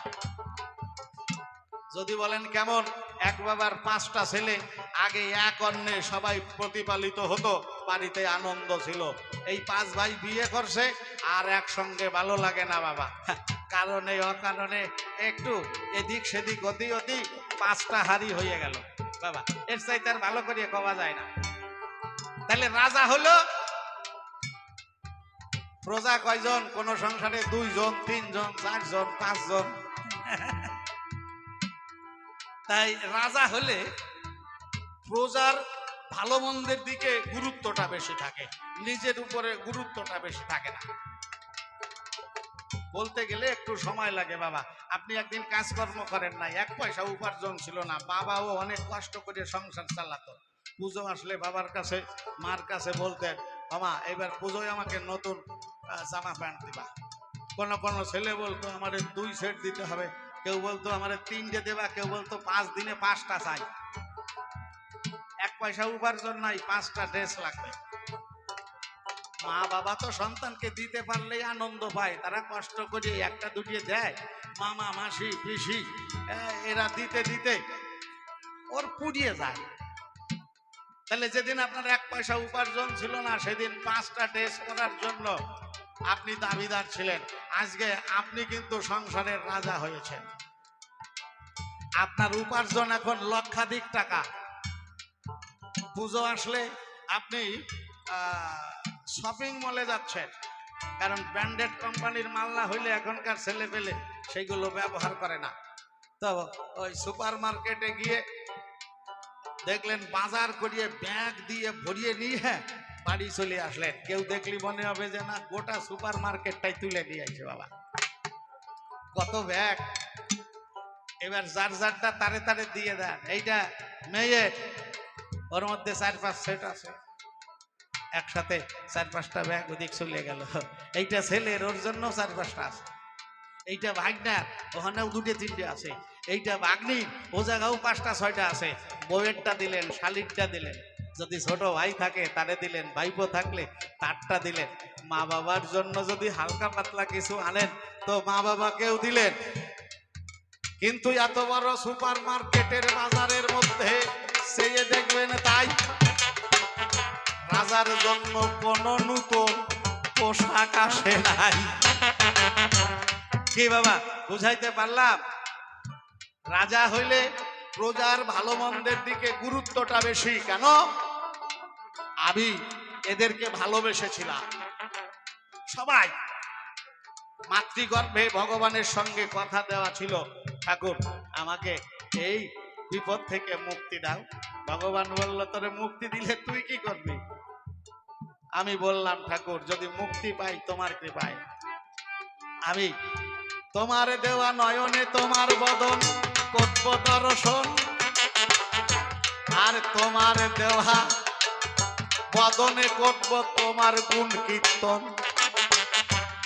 যদি বলেন কেমন? এক বাবার 5টা ছেলে, আগে এক অন্যে সবাই প্রতিপালিত হতো, বাড়িতে আনন্দ ছিল। এই 5 ভাই বিয়ে করছে আর একসঙ্গে ভালো লাগে না বাবা, কারণে অকারণে একটু এদিক সেদিক অতি অতি 5টা হাড়ি হয়ে গেল বাবা। এর চাইতে আর ভালো করে কওয়া যায় না। তাহলে রাজা হলো, প্রজা কয়জন? কোন সংসারে 2 জন, 3 জন, 4 জন, 5 জন। তাই রাজা হলে প্রজার ভালো মন্দের দিকে গুরুত্বটা বেশি থাকে, নিজের উপরে গুরুত্বটা বেশি থাকে না। বলতে গেলে একটু সময় লাগে বাবা। আপনি একদিন কাজকর্ম করেন নাই, 1 পয়সা উপার্জন ছিল না, বাবাও অনেক কষ্ট করে সংসার চালাতো। পুজো আসলে বাবার কাছে, মার কাছে বলতেন, মামা এবার পুজোয় আমাকে নতুন জামা প্যান্ট দিবা। কোন ছেলে বলতো আমারে 2 সেট দিতে হবে, কেউ বলতো আমারে 3টে দেবা, কেউ বলতো 5 দিনে 5টা চাই। 1 পয়সা উপার্জন নাই, 5টা ড্রেস লাগবে। মা বাবা তো সন্তানকে দিতে পারলেই আনন্দ পায়, তারা কষ্ট করে 1টা 2টে দেয়। মামা মাসি পিসি এরা দিতে দিতে ওর পুড়িয়ে যায়। তাহলে যেদিন আপনার 1 পয়সা উপার্জন ছিল না, সেদিন 5টা ড্রেস করার জন্য আপনি দাবিদার ছিলেন। আজকে আপনি কিন্তু সংসারের রাজা হয়েছেন। আপনার উপার্জন এখন লক্ষাধিক টাকা। পুজো আসলে আপনি শপিং মলে যাচ্ছেন, কারণ ব্র্যান্ডেড কোম্পানির মাল না হইলে এখনকার ছেলে পেলে সেগুলো ব্যবহার করে না। তো ওই সুপার মার্কেটে গিয়ে দেখলেন বাজার করিয়ে ব্যাগ দিয়ে ভরিয়ে নিয়ে বাড়ি চলে আসলেন। কেউ দেখলি মনে হবে যে না, গোটা সুপার মার্কেটটাই তুলে নিয়ে আসছে বাবা, কত ব্যাগ। এবার যার যারটা তারে তারে দিয়ে দেন। এইটা মেয়ের, ওর মধ্যে 4-5 সেট আছে, একসাথে 4-5টা ব্যাগ ওদিক চলে গেল। এইটা ছেলের, ওর জন্য 4-5টা আছে। এইটা ভাগনার, ওখানেও 2-3টে আছে। এইটা ভাগ্নির, ও জায়গাও 5টা 6টা আছে। বউয়েরটা দিলেন, শালিরটা দিলেন, যদি ছোট ভাই থাকে তারে দিলেন, ভাইপো থাকলে তারটা দিলেন। মা বাবার জন্য যদি হালকা পাতলা কিছু আনেন তো মা বাবাকেও দিলেন। কিন্তু এত বড় সুপার মার্কেটের বাজারের মধ্যে চেয়ে দেখবেন তাই রাজার জন্য কোন নতুন পোশাক আসে নাই। কি বাবা, বুঝাইতে পারলাম? রাজা হইলে প্রজার ভালো মন্দের দিকে গুরুত্বটা বেশি। কেন? আমি এদেরকে ভালোবেসেছিলাম। সবাই মাতৃগর্ভে ভগবানের সঙ্গে কথা দেওয়া ছিল, ঠাকুর আমাকে এই বিপদ থেকে মুক্তি দাও। ভগবান বলল, তোরে মুক্তি দিলে তুই কি করবি? আমি বললাম, ঠাকুর যদি মুক্তি পাই তোমার কৃপায়, আমি তোমার দেওয়া নয়নে তোমার বদন করব দর্শন, আর তোমার দেওয়া বদনে করব তোমার গুণ কীর্তন,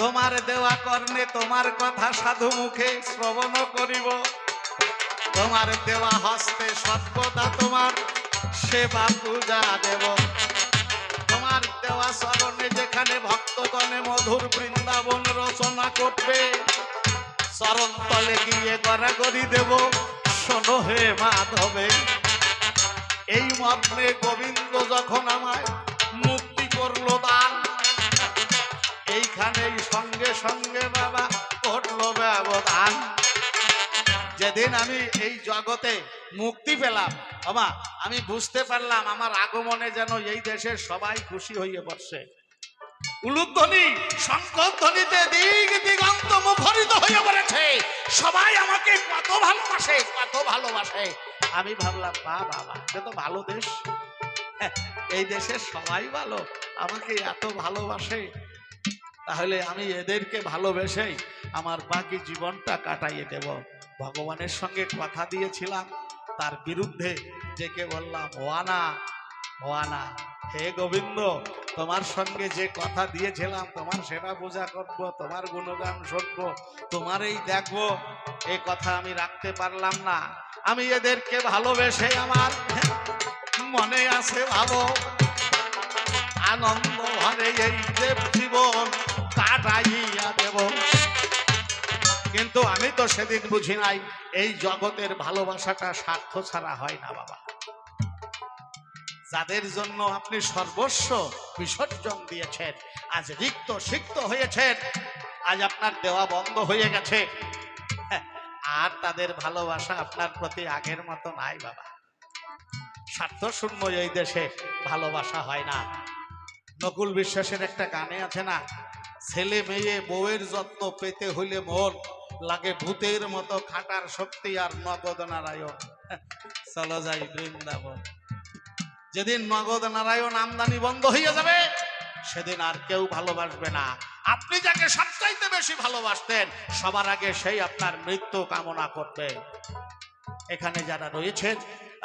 তোমার দেওয়া কর্ণে তোমার কথা সাধু মুখে শ্রবণ করিব, তোমার দেওয়া হস্তে সর্বদা তোমার সেবা পূজা দেব, তোমার দেওয়া চরণে যেখানে ভক্তগণে মধুর বৃন্দাবন রচনা করবে চরণ তলে গিয়ে গড়াগড়ি দেব, শোনো হে মাধবে। এই মর্মে গোবিন্দ যখন আমায় মুক্তি করলো দান, এইখানেই সঙ্গে সঙ্গে বাবা ঘটলো ব্যবধান। যেদিন আমি এই জগতে মুক্তি পেলাম বাবা, আমি বুঝতে পারলাম আমার আগমনে যেন এই দেশের সবাই খুশি হয়ে পড়ছে। উলুধ্বনি শঙ্খধ্বনিতে দিক দিগন্ত মুখরিত হয়ে পড়েছে, সবাই আমাকে কত ভালোবাসে, কত ভালোবাসে। আমি ভাবলাম বাবা এটা তো ভালো দেশ, এই দেশের সবাই ভালো, আমাকে এত ভালোবাসে, তাহলে আমি এদেরকে ভালোবেসেই আমার বাকি জীবনটা কাটাইয়ে দেব। ভগবানের সঙ্গে কথা দিয়েছিলাম, তার বিরুদ্ধে ডেকে বললাম ওয়ানা ওয়ানা, হে গোবিন্দ তোমার সঙ্গে যে কথা দিয়েছিলাম তোমার সেবা পূজা করব, তোমার গুণগান শুনবো, তোমারই দেখবো, এই কথা আমি রাখতে পারলাম না। আমি এদেরকে ভালোবেসে আমার মনে আছে ভালো আনন্দ ভরে এই দেব জীবন কাটাইয়া দেব। কিন্তু আমি তো সেদিন বুঝি নাই এই জগতের ভালোবাসাটা স্বার্থ ছাড়া হয় না বাবা। যাদের জন্য আপনি সর্বস্ব বিসর্জন দিয়েছেন, আজ রিক্ত সিক্ত হয়েছেন, আজ আপনার দেওয়া বন্ধ হয়ে গেছে, আর তাদের ভালোবাসা আপনার প্রতি আগের মতো নাই বাবা। স্বার্থ শূন্য এই দেশে ভালোবাসা হয় না। নকুল বিশ্বাসের একটা গানে আছে না, ছেলে মেয়ে বউয়ের যত্ন পেতে হইলে মন লাগে ভূতের মতো খাটার শক্তি আর নগদ নারায়ণ। চলো যাই বৃন্দাবন। যেদিন নগদ নারায়ণ আমদানি বন্ধ হয়ে যাবে সেদিন আর কেউ ভালোবাসবে না। আপনি যাকে সবচাইতে বেশি ভালোবাসতেন সবার আগে সেই আপনার মৃত্যু কামনা করবে। এখানে যারা রয়েছেন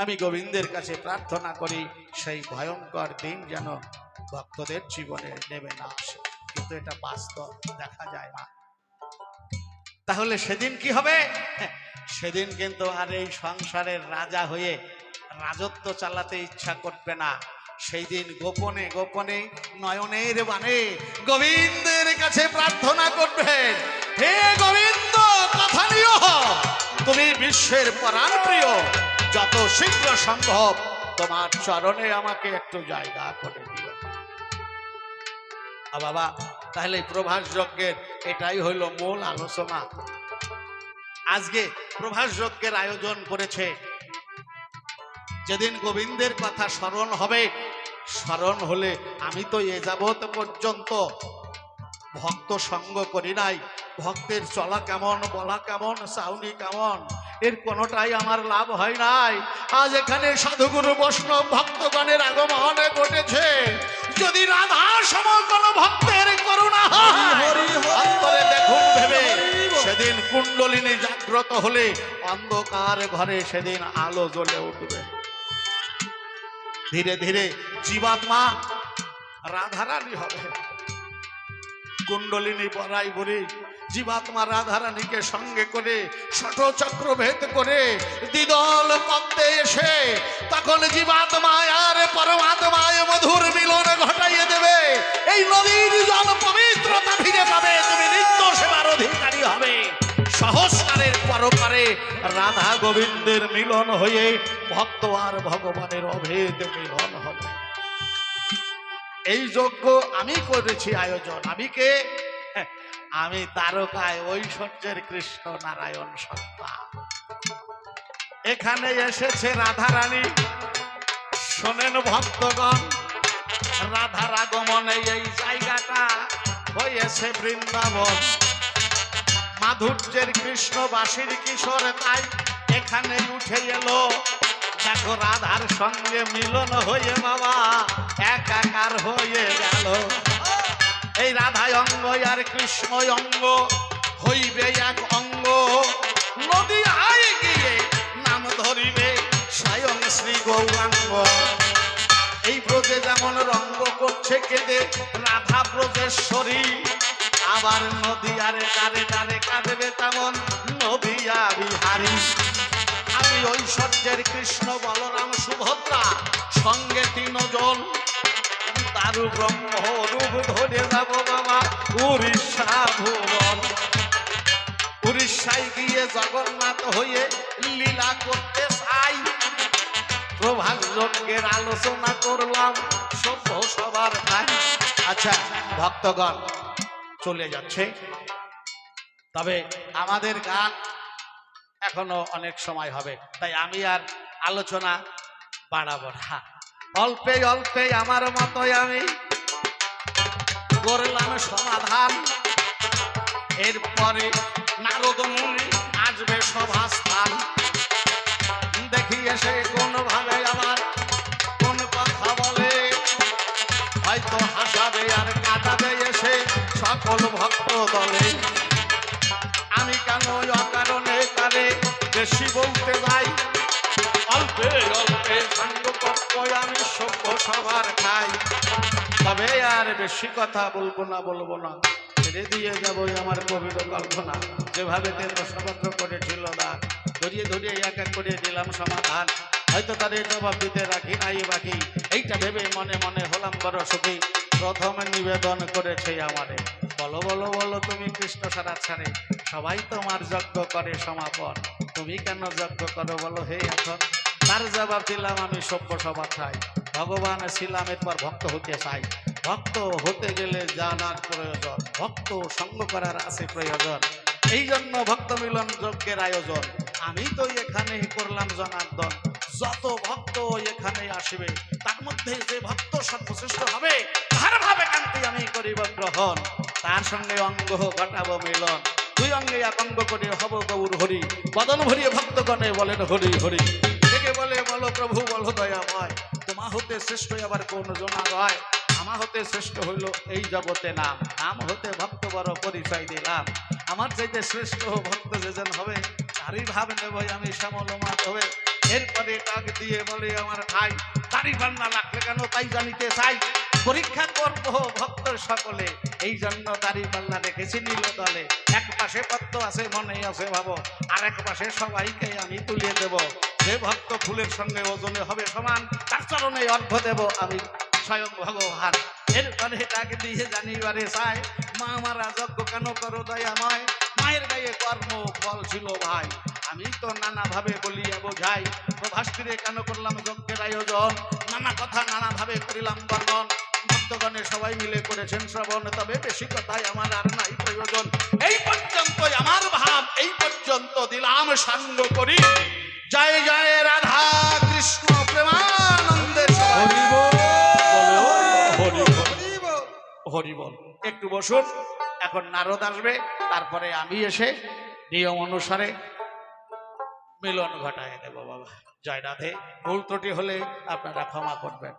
আমি গোবিন্দের কাছে প্রার্থনা করি সেই ভয়ঙ্কর দিন যেন ভক্তদের জীবনে নেমে না আসে, কিন্তু এটা বাস্তব দেখা যায় না। তাহলে সেদিন কি হবে? সেদিন কিন্তু আর এই সংসারের রাজা হয়ে রাজত্ব চালাতে ইচ্ছা করবে না। সেই দিন গোপনে গোপনে নয়নের বাণে গোবিন্দের কাছে প্রার্থনা করবেন, হে গোবিন্দ কথা নিও, তুমি বিশ্বের প্রাণ প্রিয়, যত শীঘ্র সম্ভব তোমার চরণে আমাকে একটু জায়গা করে দিও। বাবা তাহলে প্রভাস যজ্ঞের এটাই হইল মূল আলোচনা। আজকে প্রভাস যজ্ঞের আয়োজন করেছে, যেদিন গোবিন্দের কথা স্মরণ হবে, স্মরণ হলে আমি তো এ যাবৎ পর্যন্ত ভক্ত সঙ্গ করি নাই, ভক্তের চলা কেমন, বলা কেমন, চাউনি কেমন, এর কোনোটাই আমার লাভ হয় নাই। আজ এখানে সাধুগুরু বৈষ্ণব ভক্তগণের আগমন ঘটেছে, যদি রাধা সম কোন ভক্তের করুণা অন্তরে দেখুন ভেবে, সেদিন কুণ্ডলিনী জাগ্রত হলে অন্ধকার ঘরে সেদিন আলো জ্বলে উঠবে। ধীরে ধীরে জীবাত্মা রাধারানী হবে। কুণ্ডলিনী বড়াই বুড়ি জীবাত্মা রাধারানীকে সঙ্গে করে ষটচক্র ভেদ করে দ্বিদল পদ্মে এসে তখন জীবাত্মায় আর পরমাত্মায় মধুর মিলন ঘটাইয়ে দেবে। এই নদীর জল পবিত্রতা ফিরে পাবে, তুমি নিত্য সেবার অধিকারী হবে। সহস্রারের পরপারে রাধা গোবিন্দের মিলন হয়ে ভক্ত আর ভগবানের অভেদ মিলন হবে। এই যজ্ঞ আমি করেছি আয়োজন। আমি কে? আমি তারকায় ঐশ্বর্যের কৃষ্ণ নারায়ণ সত্তা। এখানে এসেছে রাধারানী, শোনেন ভক্তগণ, রাধার আগমনে এই জায়গাটা হয়েছে বৃন্দাবন। মাধুর্যের কৃষ্ণ বাসির কিশোর তাই এখানে উঠে এলো। দেখো রাধার সঙ্গে মিলন হয়ে বাবা একাকার হয়ে গেল। এই রাধায় অঙ্গ আর কৃষ্ণ অঙ্গ হইবে এক অঙ্গ। নদী আয় গিয়ে নাম ধরিবে স্বয়ং শ্রী গৌরাঙ্গ। ব্রজে যেমন রঙ্গ করছে কেঁদে রাধা ব্রজেশ্বরী, আবার নদিয়ারে দারে দারে কাঁদবে তেমন নদিয়া বিহারী। আমি ঐশ্বর্যের কৃষ্ণ বলরাম সুভদ্রা সঙ্গে তিনজন, দারু ব্রহ্ম রূপ ধরে যাব বাবা উড়িষ্যা ভুবন। উড়িষ্যায় গিয়ে জগন্নাথ হয়ে লীলা করতে চাই, প্রভাত যজ্ঞের আলোচনা করলাম সভ্য সবার ভাই। আচ্ছা ভক্তগণ চলে যাচ্ছে, তবে আমাদের গান এখনো অনেক সময় হবে, তাই আমি আর আলোচনা বাড়াবো না। অল্পে অল্পে আমার মতোই আমি করলাম সমাধান। এরপরে নারদ মুনি আসবে সভাস্থান, দেখি এসে কোন ভাবে আমার কোন কথা বলে, হয়তো হাসাবে আর কাটাবে এসে সকল ভক্ত দলে। আমি কেন অকারণে তারে বেশি বলতে যাই, অল্পে অল্পে সাঙ্গ পক্ষ আমি সভ্য সবার খাই। তবে আর বেশি কথা বলবো না, ছেড়ে দিয়ে যাবো আমার কবির কল্পনা। যেভাবে তেন্দ্রসভদ্র করেছিল দান, ধরিয়ে ধরিয়ে এক এক করে দিলাম সমাধান। হয়তো তাদের জবাব দিতে রাখি নাই বাকি, এইটা ভেবে মনে মনে হলাম বড় সুখী। প্রথমে নিবেদন করেছে আমারে, বলো বলো বলো তুমি কৃষ্ণ সারা ছাড়ে, সবাই তোমার যজ্ঞ করে সমাপন, তুমি কেন যজ্ঞ করো বলো হে এখন। তার জবাব দিলাম আমি সভ্য সভা চাই, ভগবান ছিলাম এরপর ভক্ত হতে চাই। ভক্ত হতে গেলে জানার প্রয়োজন, ভক্ত সঙ্গ করার আছে প্রয়োজন, এই জন্য ভক্ত মিলন যজ্ঞের আয়োজন। আমি তো এখানে করলাম জনার্দন, যত ভক্ত এখানে আসবে তার মধ্যে যে ভক্ত সর্বশ্রেষ্ঠ হবে তার ভাবে কান্তি আমি করিব গ্রহণ, তার সঙ্গে অঙ্গ ঘটাবো মিলন। দুই অঙ্গে এক অঙ্গ করে হব গৌর হরি, বদন ভরিয়ে ভক্তগণে বলেন হরি হরি। ডেকে বলে বলো প্রভু বলো দয়াময়, তোমা হতে শ্রেষ্ঠ আবার কোন জনা রয়। আমার হতে শ্রেষ্ঠ হইল এই জগতে নাম, নাম হতে ভক্ত বড় পরিচয় দিলাম। আমার চাইতে শ্রেষ্ঠ ভক্ত যেজন হবে তারই ভাব নেব আমি শ্যামলমাত হবে। এরপরে ডাক দিয়ে বলে আমার ভাই, দাড়ি পান্না লাগলে কেন তাই জানিতে চাই। পরীক্ষা করবো ভক্ত সকলে, এই জন্য দাড়ি পাল্লা রেখেছি নীল দলে। এক পাশে পদ্ম আছে মনে আছে ভাবো, আর এক পাশে সবাইকে আমি তুলিয়ে দেব। যে ভক্ত ফুলের সঙ্গে ওজনে হবে সমান, তার চরণে অর্ঘ্য দেব আমি স্বয়ং ভগবান। এরপরে ডাক দিয়ে জানিবারে চাই, মা মারা যজ্ঞ কেন করো দয়াময়। মায়ের গায়ে কর্ম ফল ছিল ভাই, আমি তো নানা ভাবে বলিয়া বোঝাই। প্রভাস্তিরে কেন করলাম যজ্ঞের আয়োজন, নানা কথা নানা ভাবে করিলাম বর্ণন। ভক্তগণে সবাই মিলে করেছেন শ্রবণ, তবে বেশি কথাই আমার আর নাই প্রয়োজন। এই পর্যন্ত আমার ভাব, এই পর্যন্ত দিলাম সাঙ্গ করি। জয় জয় রাধা কৃষ্ণ প্রেমানন্দের হরি বল। একটু বসুন, এখন নারদ আসবে, তারপরে আমি এসে নিয়ম অনুসারে মিলন ঘটায় দেব বাবা। জয় রাধে। ভুল ত্রুটি হলে আপনারা ক্ষমা করবেন।